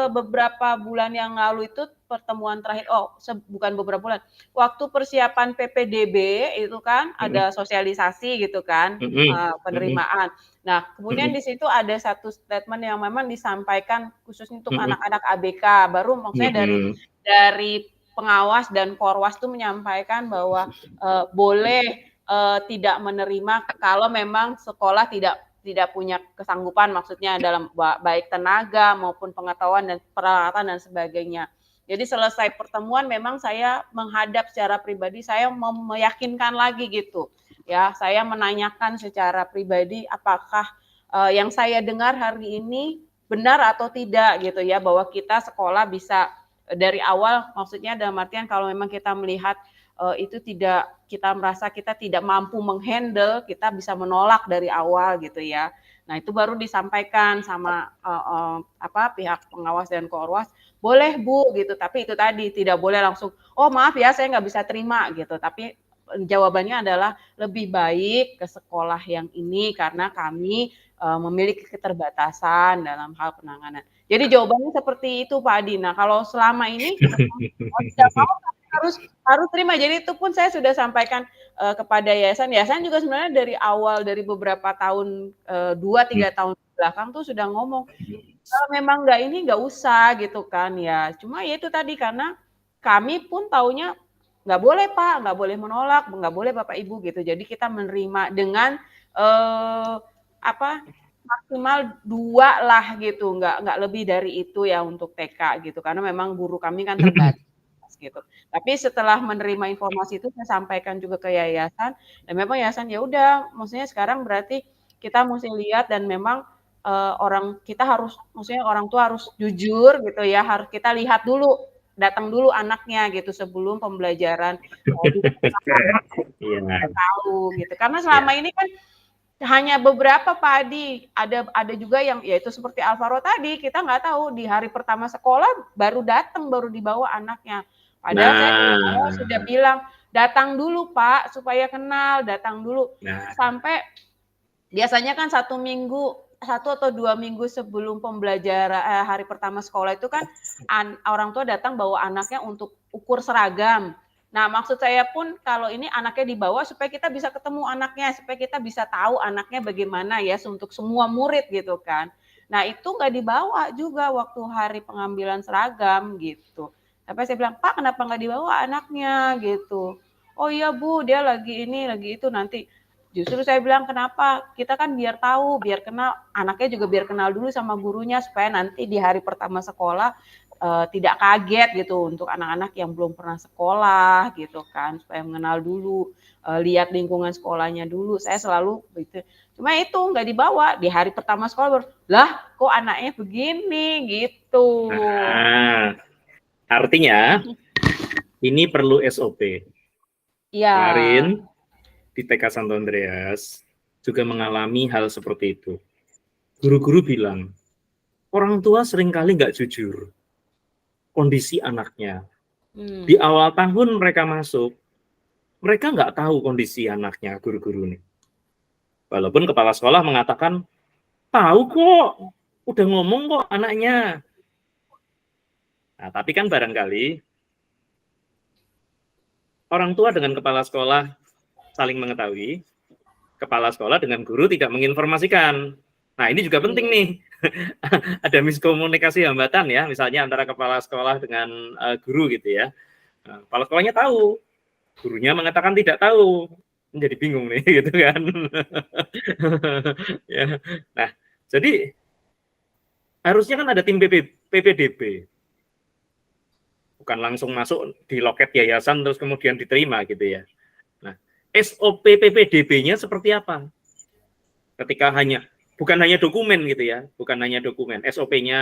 beberapa bulan yang lalu itu pertemuan terakhir, bukan beberapa bulan, waktu persiapan PPDB itu kan ada sosialisasi gitu kan, penerimaan. Nah, kemudian di situ ada satu statement yang memang disampaikan khusus untuk anak-anak ABK, baru maksudnya dari pengawas dan korwas itu menyampaikan bahwa boleh tidak menerima kalau memang sekolah tidak punya kesanggupan, maksudnya dalam baik tenaga maupun pengetahuan dan peralatan dan sebagainya. Jadi selesai pertemuan memang saya menghadap secara pribadi, saya meyakinkan lagi gitu. Ya, saya menanyakan secara pribadi apakah yang saya dengar hari ini benar atau tidak gitu ya, bahwa kita sekolah bisa dari awal, maksudnya dalam artian kalau memang kita melihat itu tidak, kita merasa kita tidak mampu menghandle, kita bisa menolak dari awal gitu ya. Nah itu baru disampaikan sama pihak pengawas dan korwas, boleh Bu gitu, tapi itu tadi tidak boleh langsung, oh maaf ya saya nggak bisa terima gitu, tapi jawabannya adalah lebih baik ke sekolah yang ini karena kami memiliki keterbatasan dalam hal penanganan. Jadi jawabannya seperti itu Pak Adi. Nah kalau selama ini tidak mau harus terima. Jadi itu pun saya sudah sampaikan kepada yayasan. Yayasan juga sebenarnya dari awal, dari beberapa tahun 2-3 tahun belakang tuh sudah ngomong kalau memang nggak usah gitu kan ya. Cuma ya itu tadi karena kami pun taunya nggak boleh Pak, nggak boleh menolak, nggak boleh Bapak Ibu gitu. Jadi kita menerima dengan maksimal 2 lah gitu, nggak lebih dari itu ya untuk TK gitu, karena memang guru kami kan terbatas gitu. Tapi setelah menerima informasi itu saya sampaikan juga ke yayasan, dan memang yayasan ya udah, maksudnya sekarang berarti kita mesti lihat dan memang kita harus, maksudnya orang tua harus jujur gitu ya, harus kita lihat dulu, datang dulu anaknya gitu sebelum pembelajaran tahu gitu. Karena selama ini kan hanya beberapa Pak Adi, ada juga yang yaitu seperti Alvaro tadi, kita nggak tahu di hari pertama sekolah baru datang, baru dibawa anaknya. Padahal saya sudah bilang datang dulu Pak supaya kenal, datang dulu. Sampai biasanya kan 1 atau 2 minggu sebelum pembelajaran hari pertama sekolah itu kan orang tua datang bawa anaknya untuk ukur seragam. Nah, maksud saya pun kalau ini anaknya dibawa supaya kita bisa ketemu anaknya, supaya kita bisa tahu anaknya bagaimana ya untuk semua murid gitu kan. Nah itu nggak dibawa juga waktu hari pengambilan seragam gitu. Sampai saya bilang, Pak kenapa nggak dibawa anaknya gitu. Oh iya Bu, dia lagi ini, lagi itu nanti. Justru saya bilang kenapa? Kita kan biar tahu, biar kenal, anaknya juga biar kenal dulu sama gurunya supaya nanti di hari pertama sekolah tidak kaget gitu untuk anak-anak yang belum pernah sekolah gitu kan, supaya mengenal dulu, lihat lingkungan sekolahnya dulu. Saya selalu begitu. Cuma itu nggak dibawa di hari pertama sekolah baru, lah kok anaknya begini gitu. Nah, artinya ini perlu SOP. Iya. Kemarin di TK Santo Andreas juga mengalami hal seperti itu. Guru-guru bilang, orang tua seringkali nggak jujur kondisi anaknya. Di awal tahun mereka masuk, mereka nggak tahu kondisi anaknya, guru-guru ini. Walaupun kepala sekolah mengatakan, tahu kok, udah ngomong kok anaknya. Nah, tapi kan barangkali orang tua dengan kepala sekolah saling mengetahui, kepala sekolah dengan guru tidak menginformasikan. Nah, ini juga penting nih. Ada miskomunikasi hambatan ya, misalnya antara kepala sekolah dengan guru gitu ya. Nah, kepala sekolahnya tahu, gurunya mengatakan tidak tahu. Menjadi bingung nih gitu kan. Ya. Nah, jadi harusnya kan ada tim PPDB. Bukan langsung masuk di loket yayasan terus kemudian diterima gitu ya. Nah, SOP PPDB-nya seperti apa? Ketika bukan hanya dokumen gitu ya, bukan hanya dokumen, SOP-nya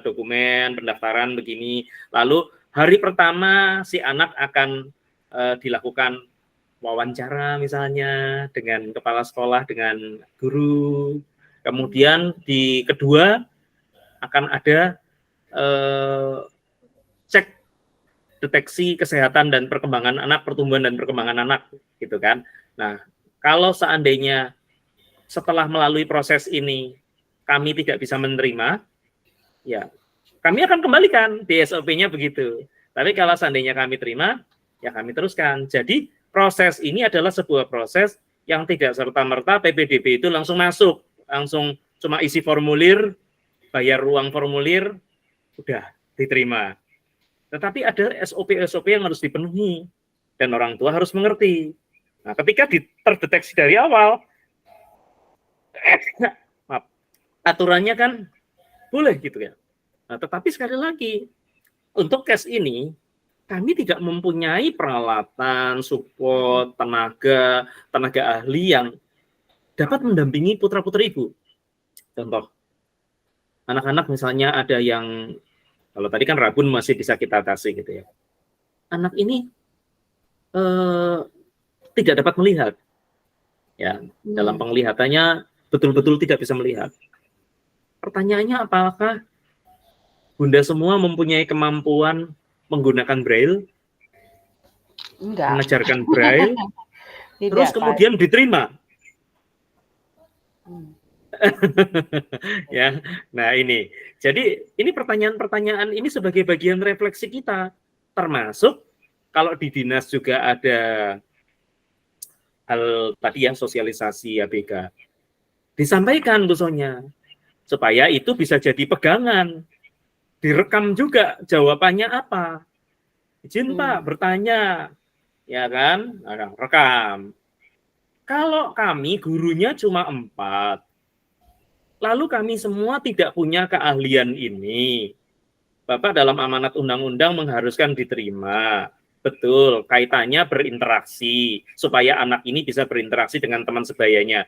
dokumen pendaftaran begini. Lalu hari pertama si anak akan dilakukan wawancara misalnya dengan kepala sekolah, dengan guru. Kemudian di kedua akan ada cek deteksi kesehatan dan perkembangan anak, pertumbuhan dan perkembangan anak gitu kan. Nah, kalau seandainya setelah melalui proses ini kami tidak bisa menerima, ya kami akan kembalikan di SOP-nya begitu. Tapi kalau seandainya kami terima, ya kami teruskan. Jadi proses ini adalah sebuah proses yang tidak serta-merta PPDB itu langsung masuk, langsung cuma isi formulir, bayar uang formulir, udah diterima. Tetapi ada SOP-SOP yang harus dipenuhi dan orang tua harus mengerti. Nah, ketika terdeteksi dari awal, aturannya kan boleh gitu ya. Nah, tetapi sekali lagi, untuk case ini, kami tidak mempunyai peralatan, support, tenaga ahli yang dapat mendampingi putra-putri ibu. Contoh, anak-anak misalnya ada yang, kalau tadi kan rabun masih bisa kita atasi gitu ya. Anak ini tidak dapat melihat. Ya, dalam penglihatannya betul-betul tidak bisa melihat. Pertanyaannya, apakah Bunda semua mempunyai kemampuan menggunakan braille? Enggak. Mengajarkan braille, terus kemudian diterima. Ya, nah ini. Jadi ini pertanyaan-pertanyaan ini sebagai bagian refleksi kita, termasuk kalau di dinas juga ada hal tadi ya, sosialisasi ABK. Disampaikan Bu Sonya, supaya itu bisa jadi pegangan. Direkam juga jawabannya apa. Izin Pak bertanya, ya kan? Nah, rekam. Kalau kami gurunya cuma 4, lalu kami semua tidak punya keahlian ini. Bapak dalam amanat undang-undang mengharuskan diterima. Betul, kaitannya berinteraksi, supaya anak ini bisa berinteraksi dengan teman sebayanya.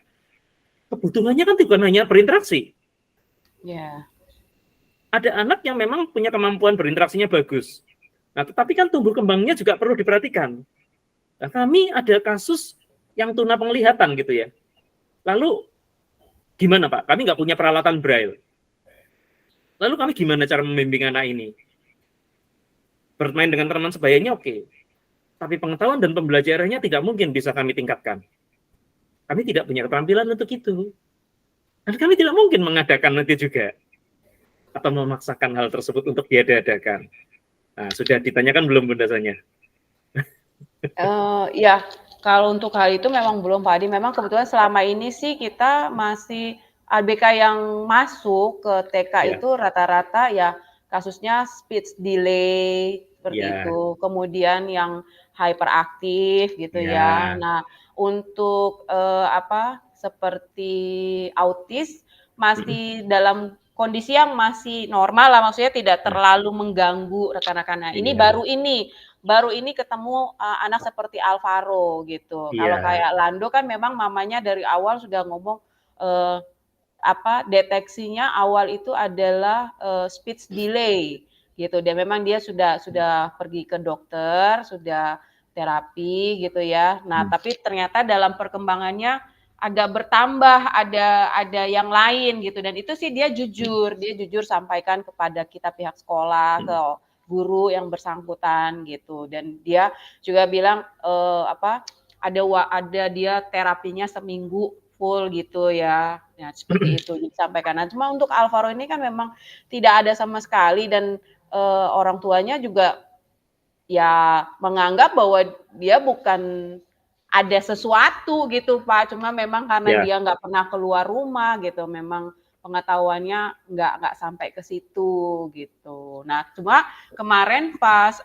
Kebutuhannya kan bukan hanya berinteraksi. Ya. Ada anak yang memang punya kemampuan berinteraksinya bagus. Nah, tetapi kan tumbuh kembangnya juga perlu diperhatikan. Nah, kami ada kasus yang tuna penglihatan gitu ya. Lalu gimana Pak? Kami nggak punya peralatan braille. Lalu kami gimana cara membimbing anak ini? Bermain dengan teman sebayanya oke. Tapi pengetahuan dan pembelajarannya tidak mungkin bisa kami tingkatkan. Kami tidak punya keterampilan untuk itu. Dan kami tidak mungkin mengadakan nanti juga. Atau memaksakan hal tersebut untuk diadakan. Nah, sudah ditanyakan belum Bunda Sonya? Ya, kalau untuk hal itu memang belum Pak Adi. Memang kebetulan selama ini sih kita masih ABK yang masuk ke TK itu rata-rata ya kasusnya speech delay seperti itu. Kemudian yang hyperaktif gitu ya. Nah, untuk seperti autis masih dalam kondisi yang masih normal lah, maksudnya tidak terlalu mengganggu rekan-rekan. Nah, ini baru ini ketemu anak seperti Alvaro gitu. Kalau kayak Lando kan memang mamanya dari awal sudah ngomong deteksinya awal itu adalah speech delay gitu. Dan memang dia sudah pergi ke dokter, sudah terapi gitu ya. Nah, tapi ternyata dalam perkembangannya agak bertambah, ada yang lain gitu. Dan itu sih dia jujur sampaikan kepada kita pihak sekolah, ke guru yang bersangkutan gitu. Dan dia juga bilang ada dia terapinya seminggu full gitu ya. Ya seperti itu disampaikan. Nah, cuma untuk Alvaro ini kan memang tidak ada sama sekali dan orang tuanya juga ya menganggap bahwa dia bukan ada sesuatu gitu Pak, cuma memang karena dia nggak pernah keluar rumah gitu, memang pengetahuannya nggak sampai ke situ gitu. Nah, cuma kemarin pas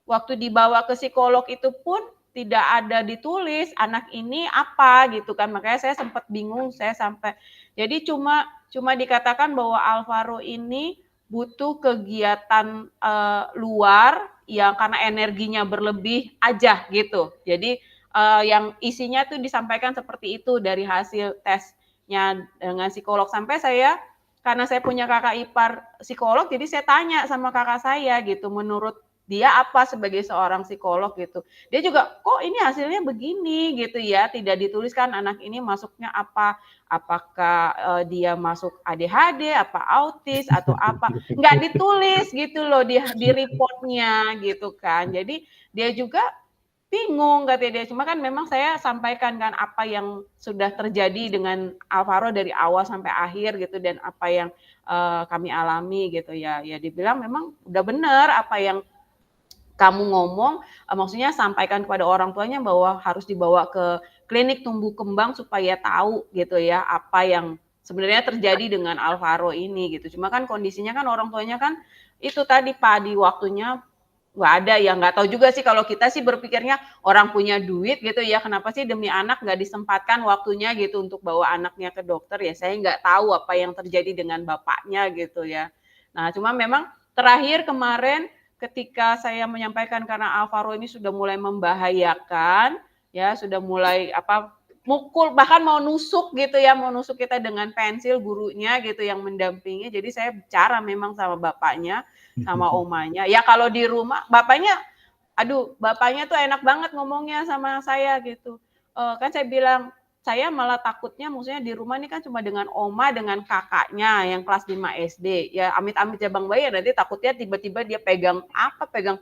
waktu dibawa ke psikolog itu pun tidak ada ditulis anak ini apa gitu kan, makanya saya sempat bingung, saya sampai jadi cuma dikatakan bahwa Alvaro ini butuh kegiatan luar yang karena energinya berlebih aja gitu. Jadi yang isinya tuh disampaikan seperti itu dari hasil tesnya dengan psikolog. Sampai saya karena saya punya kakak ipar psikolog, jadi saya tanya sama kakak saya gitu, menurut dia apa sebagai seorang psikolog gitu. Dia juga kok ini hasilnya begini gitu ya, tidak dituliskan anak ini masuknya apa, apakah dia masuk ADHD, apa autis atau apa, nggak ditulis gitu loh di reportnya gitu kan. Jadi dia juga bingung katanya dia, cuma kan memang saya sampaikan kan apa yang sudah terjadi dengan Alvaro dari awal sampai akhir gitu dan apa yang kami alami gitu ya. Ya dibilang memang udah benar apa yang kamu ngomong, maksudnya sampaikan kepada orang tuanya bahwa harus dibawa ke klinik tumbuh kembang supaya tahu gitu ya, apa yang sebenarnya terjadi dengan Alvaro ini gitu. Cuma kan kondisinya kan orang tuanya kan itu tadi Pak, di waktunya nggak ada ya, nggak tahu juga sih kalau kita sih berpikirnya orang punya duit gitu ya, kenapa sih demi anak nggak disempatkan waktunya gitu untuk bawa anaknya ke dokter ya, saya nggak tahu apa yang terjadi dengan bapaknya gitu ya. Nah, cuma memang terakhir kemarin ketika saya menyampaikan karena Alvaro ini sudah mulai membahayakan, ya sudah mulai mukul bahkan mau nusuk gitu ya, mau nusuk kita dengan pensil gurunya gitu yang mendampingi. Jadi saya bicara memang sama bapaknya, sama omanya. Ya kalau di rumah bapaknya tuh enak banget ngomongnya sama saya gitu. Kan saya bilang saya malah takutnya maksudnya di rumah ini kan cuma dengan oma dengan kakaknya yang kelas 5 SD. Ya amit-amit ya Bang Bayi nanti takutnya tiba-tiba dia pegang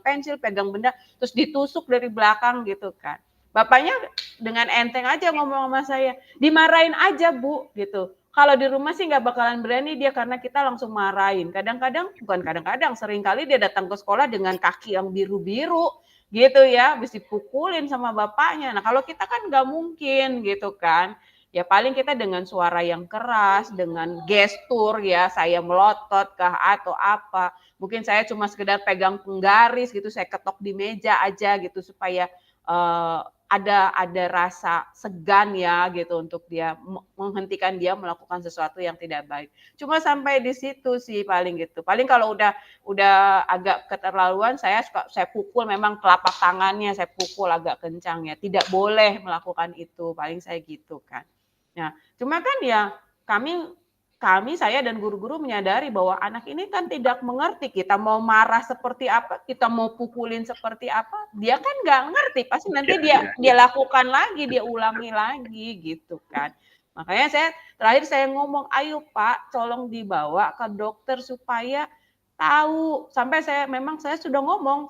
pensil, pegang benda terus ditusuk dari belakang gitu kan. Bapaknya dengan enteng aja ngomong sama saya, dimarahin aja Bu gitu. Kalau di rumah sih nggak bakalan berani dia karena kita langsung marahin. Sering kali dia datang ke sekolah dengan kaki yang biru-biru gitu ya, habis dipukulin sama bapaknya. Nah kalau kita kan nggak mungkin gitu kan. Ya paling kita dengan suara yang keras, dengan gestur ya, saya melotot kah atau apa. Mungkin saya cuma sekedar pegang penggaris gitu, saya ketok di meja aja gitu supaya ada rasa segan ya gitu untuk dia menghentikan dia melakukan sesuatu yang tidak baik. Cuma sampai di situ sih paling gitu. Paling kalau udah agak keterlaluan saya pukul memang telapak tangannya saya pukul agak kencang ya. Tidak boleh melakukan itu. Paling saya gitu kan. Nah, cuma kan ya kami saya dan guru-guru menyadari bahwa anak ini kan tidak mengerti kita mau marah seperti apa, kita mau pukulin seperti apa, dia kan nggak ngerti, pasti nanti dia lakukan lagi, dia ulangi lagi gitu kan. Makanya terakhir saya ngomong, ayo Pak, tolong dibawa ke dokter supaya tahu. Sampai saya sudah ngomong,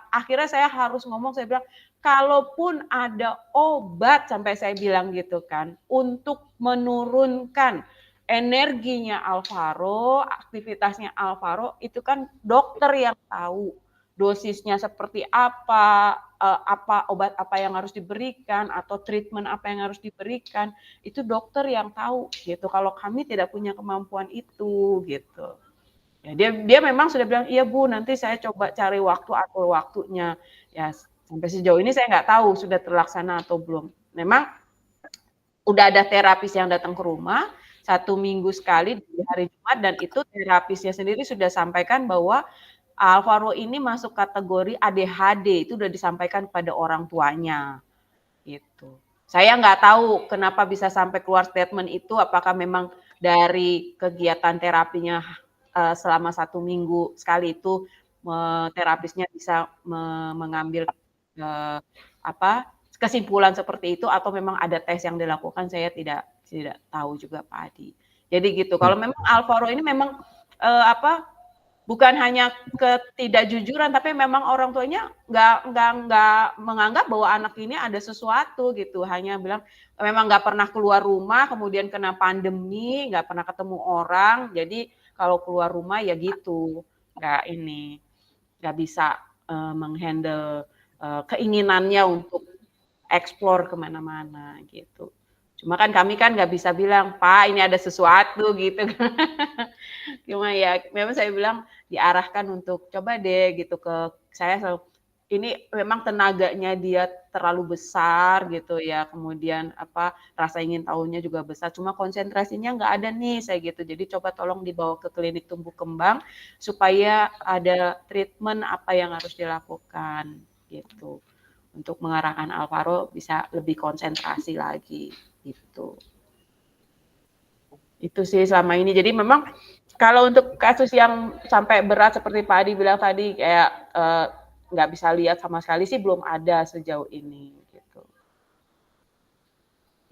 akhirnya saya harus ngomong, saya bilang, kalaupun ada obat, sampai saya bilang gitu kan, untuk menurunkan energinya Alvaro, aktivitasnya Alvaro, itu kan dokter yang tahu dosisnya seperti apa, apa obat apa yang harus diberikan atau treatment apa yang harus diberikan, itu dokter yang tahu gitu. Kalau kami tidak punya kemampuan itu gitu. Ya, dia memang sudah bilang, iya Bu, nanti saya coba cari waktu atur waktunya. Ya sampai sejauh ini saya nggak tahu sudah terlaksana atau belum. Memang udah ada terapis yang datang ke rumah 1 minggu sekali di hari Jumat, dan itu terapisnya sendiri sudah sampaikan bahwa Alvaro ini masuk kategori ADHD, itu udah disampaikan pada orang tuanya, gitu. Saya nggak tahu kenapa bisa sampai keluar statement itu, apakah memang dari kegiatan terapinya selama 1 minggu sekali itu terapisnya bisa mengambil kesimpulan seperti itu, atau memang ada tes yang dilakukan, saya tidak tahu juga Pak Adi. Jadi gitu. Kalau memang Alvaro ini memang bukan hanya ketidakjujuran, tapi memang orang tuanya nggak menganggap bahwa anak ini ada sesuatu gitu. Hanya bilang memang nggak pernah keluar rumah, kemudian kena pandemi, nggak pernah ketemu orang. Jadi kalau keluar rumah ya gitu, nggak bisa menghandle keinginannya untuk explore kemana-mana gitu. Cuma kan kami kan nggak bisa bilang, Pak ini ada sesuatu gitu. Cuma ya memang saya bilang diarahkan untuk coba deh gitu ke saya selalu, ini memang tenaganya dia terlalu besar gitu ya, kemudian rasa ingin tahunya juga besar, cuma konsentrasinya nggak ada nih saya gitu. Jadi coba tolong dibawa ke klinik tumbuh kembang supaya ada treatment apa yang harus dilakukan gitu, untuk mengarahkan Alvaro bisa lebih konsentrasi lagi gitu. Itu sih selama ini. Jadi memang kalau untuk kasus yang sampai berat seperti Pak Adi bilang tadi, kayak nggak bisa lihat sama sekali sih, belum ada sejauh ini gitu.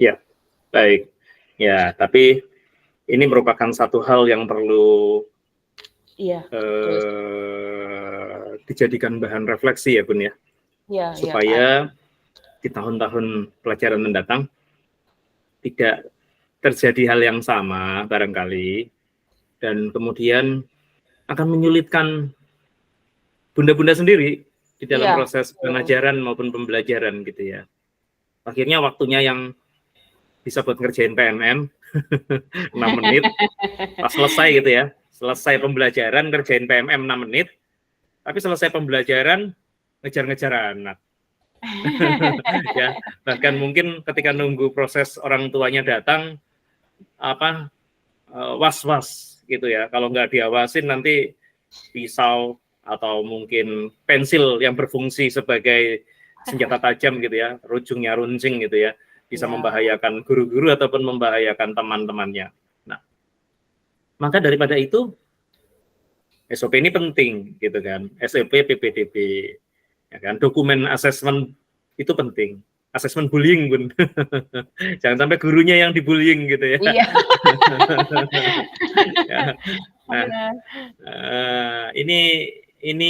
Ya, baik. Ya, tapi ini merupakan satu hal yang perlu dijadikan bahan refleksi ya Bun ya. Ya, supaya di tahun-tahun pelajaran mendatang tidak terjadi hal yang sama barangkali, dan kemudian akan menyulitkan bunda-bunda sendiri di dalam proses pengajaran maupun pembelajaran gitu ya. Akhirnya waktunya yang bisa buat ngerjain PMM 6 menit, pas selesai gitu ya, selesai pembelajaran ngerjain PMM 6 menit, tapi selesai pembelajaran ngejar-ngejar anak. Ya, bahkan mungkin ketika nunggu proses orang tuanya datang was-was gitu ya, kalau nggak diawasin nanti pisau atau mungkin pensil yang berfungsi sebagai senjata tajam gitu ya, ujungnya runcing gitu ya, bisa membahayakan guru-guru ataupun membahayakan teman-temannya. Nah, maka daripada itu SOP ini penting gitu kan, SOP PPDB ya kan, dokumen asesmen itu penting, asesmen bullying Bun. Jangan sampai gurunya yang dibullying gitu ya. Iya. Nah, ini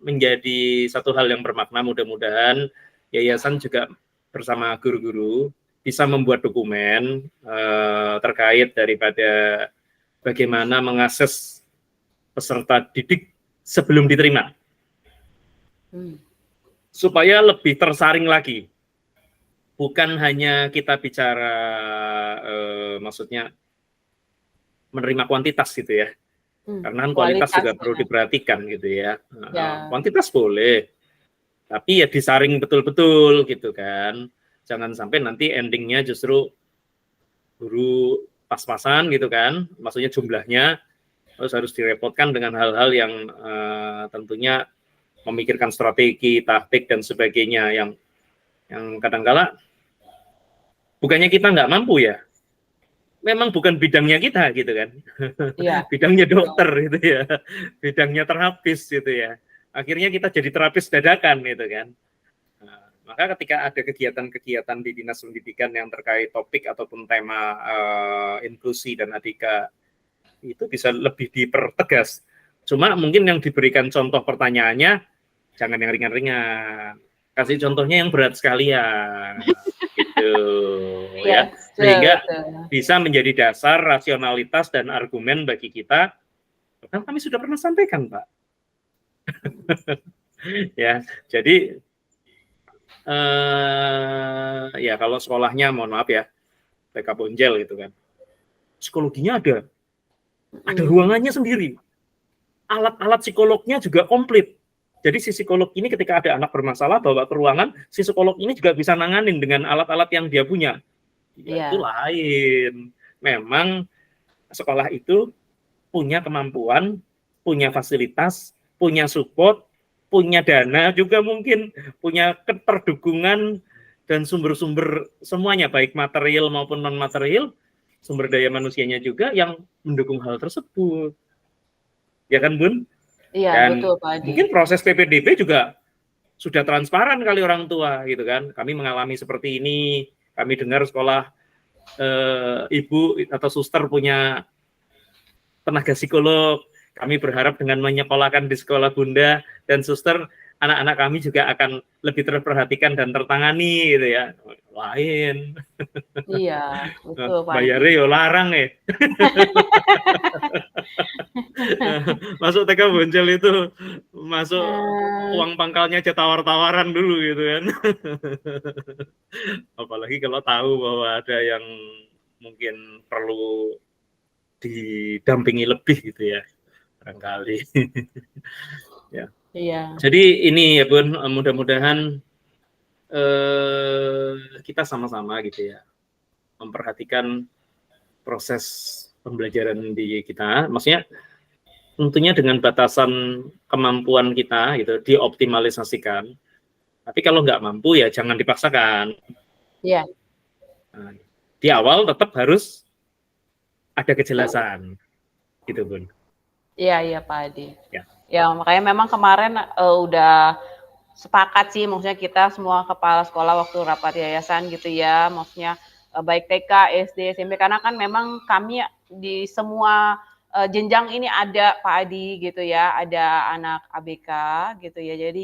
menjadi satu hal yang bermakna. Mudah-mudahan yayasan juga bersama guru-guru bisa membuat dokumen terkait daripada bagaimana mengakses peserta didik sebelum diterima. Supaya lebih tersaring lagi. Bukan hanya kita bicara maksudnya menerima kuantitas gitu ya. Karena kualitas juga perlu diperhatikan gitu ya. Kuantitas boleh, tapi ya disaring betul-betul gitu kan. Jangan sampai nanti endingnya justru guru pas-pasan gitu kan, maksudnya jumlahnya, terus harus direpotkan dengan hal-hal yang tentunya memikirkan strategi, taktik dan sebagainya yang kadang-kala bukannya kita nggak mampu ya, memang bukan bidangnya kita gitu kan. Bidangnya dokter gitu ya, bidangnya terapis gitu ya. Akhirnya kita jadi terapis dadakan gitu kan. Nah, maka ketika ada kegiatan-kegiatan di Dinas Pendidikan yang terkait topik ataupun tema inklusi dan adika, itu bisa lebih dipertegas. Cuma mungkin yang diberikan contoh pertanyaannya jangan yang ringan-ringan, kasih contohnya yang berat sekalian gitu ya, sehingga bisa menjadi dasar rasionalitas dan argumen bagi kita. Kan kami sudah pernah sampaikan Pak. Ya, jadi ya kalau sekolahnya mohon maaf ya TK Bonjel gitu kan, psikologinya ada ruangannya sendiri, alat-alat psikolognya juga komplit. Jadi si psikolog ini ketika ada anak bermasalah bawa ke ruangan, si psikolog ini juga bisa nanganin dengan alat-alat yang dia punya. Ya itu lain. Memang sekolah itu punya kemampuan, punya fasilitas, punya support, punya dana juga mungkin, punya keterdukungan dan sumber-sumber semuanya, baik material maupun non-material, sumber daya manusianya juga yang mendukung hal tersebut. Ya kan, Bun? Iya, Dan betul Pak Adi. mungkin proses PPDB juga sudah transparan kali orang tua gitu kan. Kami mengalami seperti ini, kami dengar sekolah ibu atau suster punya tenaga psikolog. Kami berharap dengan menyekolahkan di sekolah bunda dan suster, anak-anak kami juga akan lebih terperhatikan dan tertangani gitu ya. Lain. Iya, betul Pak Adi. Bayarnya yo larang ya. Masuk TK Bonjel itu masuk uang pangkalnya aja tawar-tawaran dulu gitu kan. Apalagi kalau tahu bahwa ada yang mungkin perlu didampingi lebih gitu ya, barangkali. Ya. Iya. Jadi ini ya Bun, mudah-mudahan kita sama-sama gitu ya memperhatikan proses pembelajaran di kita, maksudnya tentunya dengan batasan kemampuan kita gitu dioptimalisasikan. Tapi kalau nggak mampu ya jangan dipaksakan. Iya. Nah, di awal tetap harus ada kejelasan, gitu Bun. Iya Pak Adi. Ya. Ya makanya memang kemarin udah sepakat sih, maksudnya kita semua kepala sekolah waktu rapat yayasan gitu ya, maksudnya baik TK, SD, SMP, karena kan memang kami di semua jenjang ini ada Pak Adi gitu ya, ada anak ABK gitu ya, jadi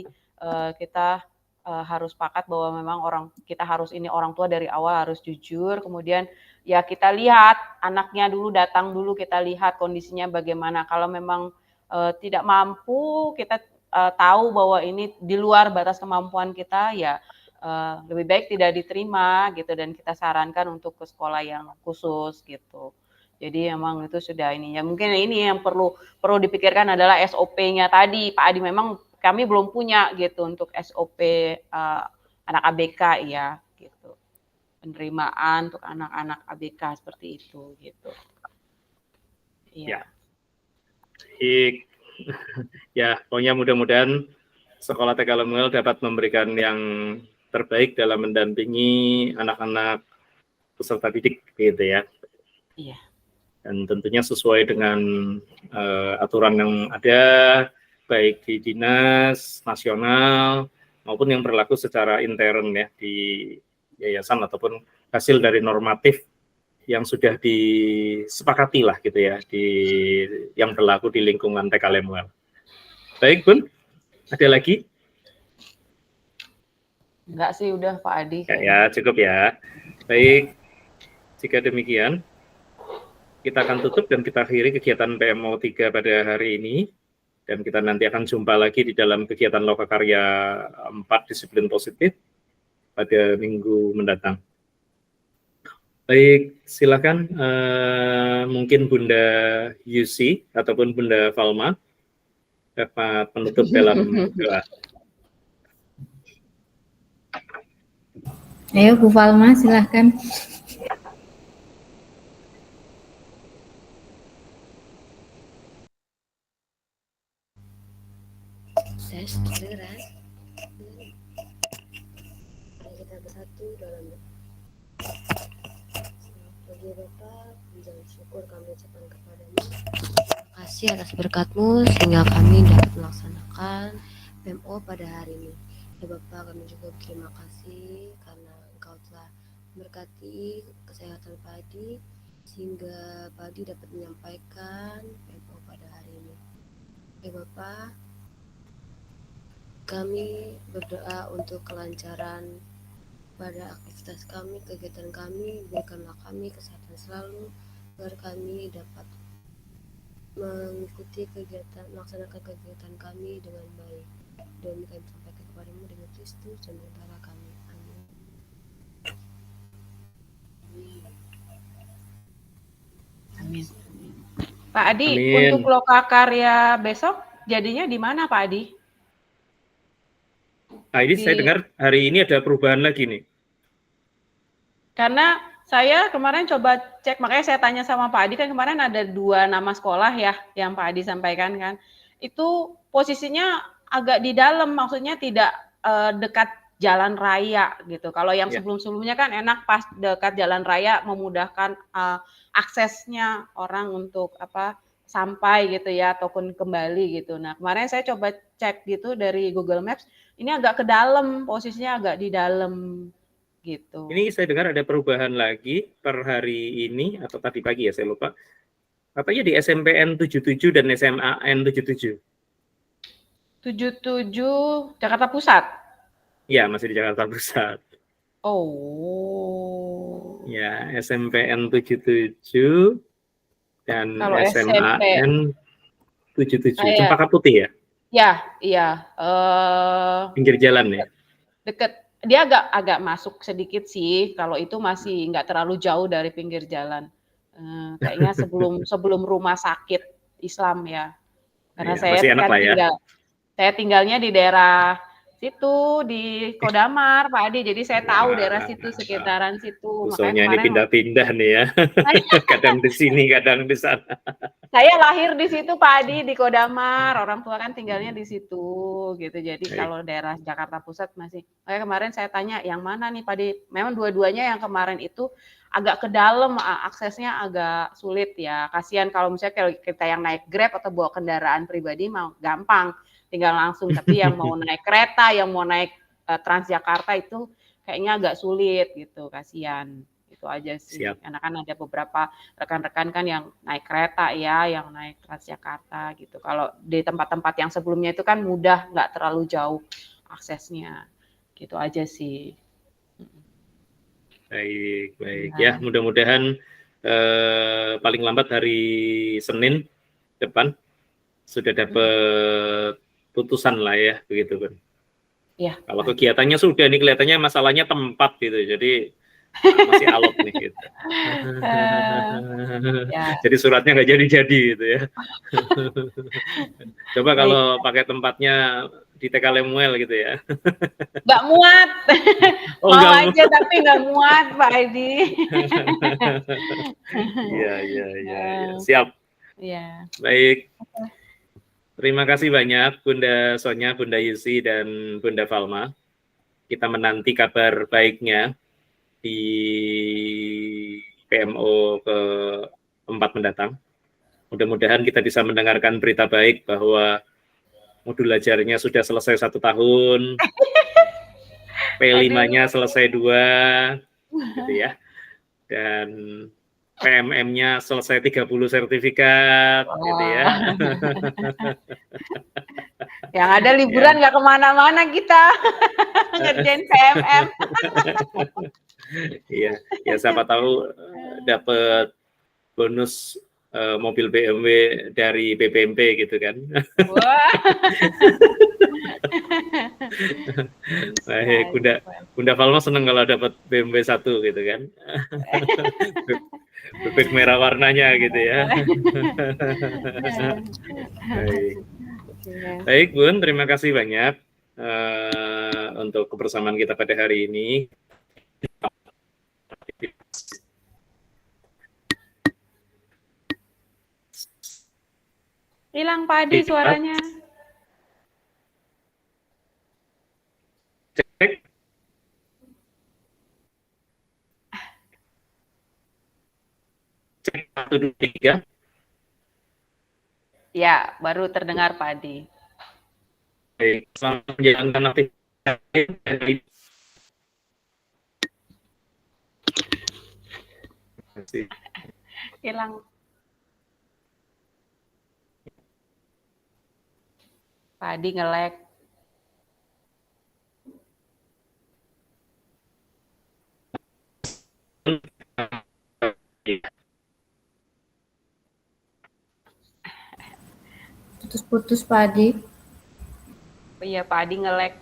kita harus sepakat bahwa memang kita harus ini orang tua dari awal harus jujur, kemudian ya kita lihat anaknya dulu, datang dulu kita lihat kondisinya bagaimana, kalau memang tidak mampu, kita tahu bahwa ini di luar batas kemampuan kita, ya lebih baik tidak diterima gitu, dan kita sarankan untuk ke sekolah yang khusus gitu. Jadi memang itu sudah ini ya, mungkin ini yang perlu dipikirkan adalah SOP-nya tadi Pak Adi, memang kami belum punya gitu untuk SOP anak ABK ya gitu, penerimaan untuk anak-anak ABK seperti itu gitu. Iya. Ya, pokoknya mudah-mudahan sekolah TK Lemuel dapat memberikan yang terbaik dalam mendampingi anak-anak peserta didik gitu ya. Iya. Dan tentunya sesuai dengan aturan yang ada, baik di dinas nasional maupun yang berlaku secara intern ya di yayasan ataupun hasil dari normatif yang sudah disepakati lah gitu ya yang berlaku di lingkungan TK Lemuel. Baik Bun, ada lagi? Enggak sih, udah Pak Adi. Ya cukup ya. Baik, jika demikian kita akan tutup dan kita akhiri kegiatan PMO 3 pada hari ini, dan kita nanti akan jumpa lagi di dalam kegiatan Lokakarya 4 disiplin positif pada minggu mendatang. Baik, silakan mungkin Bunda Yusi ataupun Bunda Falma dapat penutup dalam doa. Ayo Bu Falma, silahkan. Tes, kedengeran? Kita bersatu dalam bagi Bapak, puji syukur kami ucapkan kepadamu. Terima kasih atas berkat-Mu sehingga kami dapat melaksanakan PMO pada hari ini. Ya Bapak, kami juga berterima kasih karena Engkau telah memberkati kesehatan Padi sehingga Padi dapat menyampaikan PMO pada hari ini. Ya Bapak, kami berdoa untuk kelancaran pada aktivitas kami, kegiatan kami, berikanlah kami kesehatan selalu, agar kami dapat mengikuti melaksanakan kegiatan kami dengan baik. Dan kami sampaikan kepadamu dengan Kristus dan antara kami. Pak Adi, Amin. untuk lokakarya besok jadinya di mana Pak Adi? Nah, ini saya dengar hari ini ada perubahan lagi nih. Karena saya kemarin coba cek, makanya saya tanya sama Pak Adi, kan kemarin ada 2 nama sekolah ya yang Pak Adi sampaikan kan. Itu posisinya agak di dalam, maksudnya tidak dekat jalan raya gitu. Kalau yang sebelum-sebelumnya kan enak pas dekat jalan raya, memudahkan aksesnya orang untuk sampai gitu ya, ataupun kembali gitu. Nah, kemarin saya coba cek gitu dari Google Maps, ini agak ke dalam, posisinya agak di dalam gitu. Ini saya dengar ada perubahan lagi per hari ini atau tadi pagi ya, saya lupa. Katanya di SMPN 77 dan SMAN 77. 77 Jakarta Pusat? Ya, masih di Jakarta Pusat. Oh. Ya, SMPN 77 dan Kalau SMAN 77. Iya. Cempaka Putih ya? Ya, iya. Pinggir jalan ya? Deket. Dia agak masuk sedikit sih. Kalau itu masih nggak terlalu jauh dari pinggir jalan. Kayaknya sebelum rumah sakit Islam ya. Karena Iya, masih enak kan lah ya. saya tinggalnya di daerah situ, di Kodamar, Pak Adi. Jadi saya tahu daerah situ, sekitaran situ. Usulnya ini pindah-pindah nih ya. Kadang di sini, kadang di sana. Saya lahir di situ, Pak Adi, di Kodamar. Orang tua kan tinggalnya di situ, gitu. Jadi kalau daerah Jakarta Pusat masih. Kayak kemarin saya tanya, yang mana nih, Pak Adi? Memang dua-duanya yang kemarin itu agak ke dalam, aksesnya agak sulit ya. Kasihan kalau misalnya kalau kita yang naik Grab atau bawa kendaraan pribadi mau gampang, tinggal langsung. Tapi yang mau naik kereta, yang mau naik Transjakarta itu kayaknya agak sulit gitu, kasihan. Itu aja sih. Siap. Karena kan ada beberapa rekan-rekan kan yang naik kereta ya, yang naik Transjakarta gitu. Kalau di tempat-tempat yang sebelumnya itu kan mudah, nggak terlalu jauh aksesnya. Gitu aja sih. Baik. Ya, mudah-mudahan paling lambat hari Senin depan sudah dapat putusan lah ya, begitu kan. Ya. Kalau kegiatannya sudah, nih kelihatannya masalahnya tempat gitu, jadi masih alot nih gitu. Jadi suratnya nggak jadi gitu ya. Coba kalau pakai tempatnya di TK Lemuel gitu ya. Nggak muat. Oh, mau aja muat. Tapi nggak muat Pak Edi. Iya. Siap. Iya. Baik. Terima kasih banyak Bunda Sonya, Bunda Yusi, dan Bunda Falma. Kita menanti kabar baiknya di PMO ke-4 mendatang. Mudah-mudahan kita bisa mendengarkan berita baik bahwa modul ajarnya sudah selesai 1 tahun, P5-nya selesai 2, gitu ya, dan PMM-nya selesai 30 sertifikat, gitu ya. Yang ada liburan nggak kemana-mana kita, ngerjain PMM. Iya, ya siapa tahu dapat bonus mobil BMW dari BPMP gitu kan. Wah. Baik, Bunda Falma senang kalau dapat BMW 1 gitu kan. Bebek merah warnanya gitu ya. Baik Bun, terima kasih banyak untuk kebersamaan kita pada hari ini. Hilang Pak Adi suaranya. Cek. Cek 1, 2, 3. Ya, baru terdengar Pak Adi. Baik, selamat menjalankan aktivitas. Hilang. Pak Adi nge-lag. Putus-putus Pak Adi. Oh iya, Pak Adi nge-lag.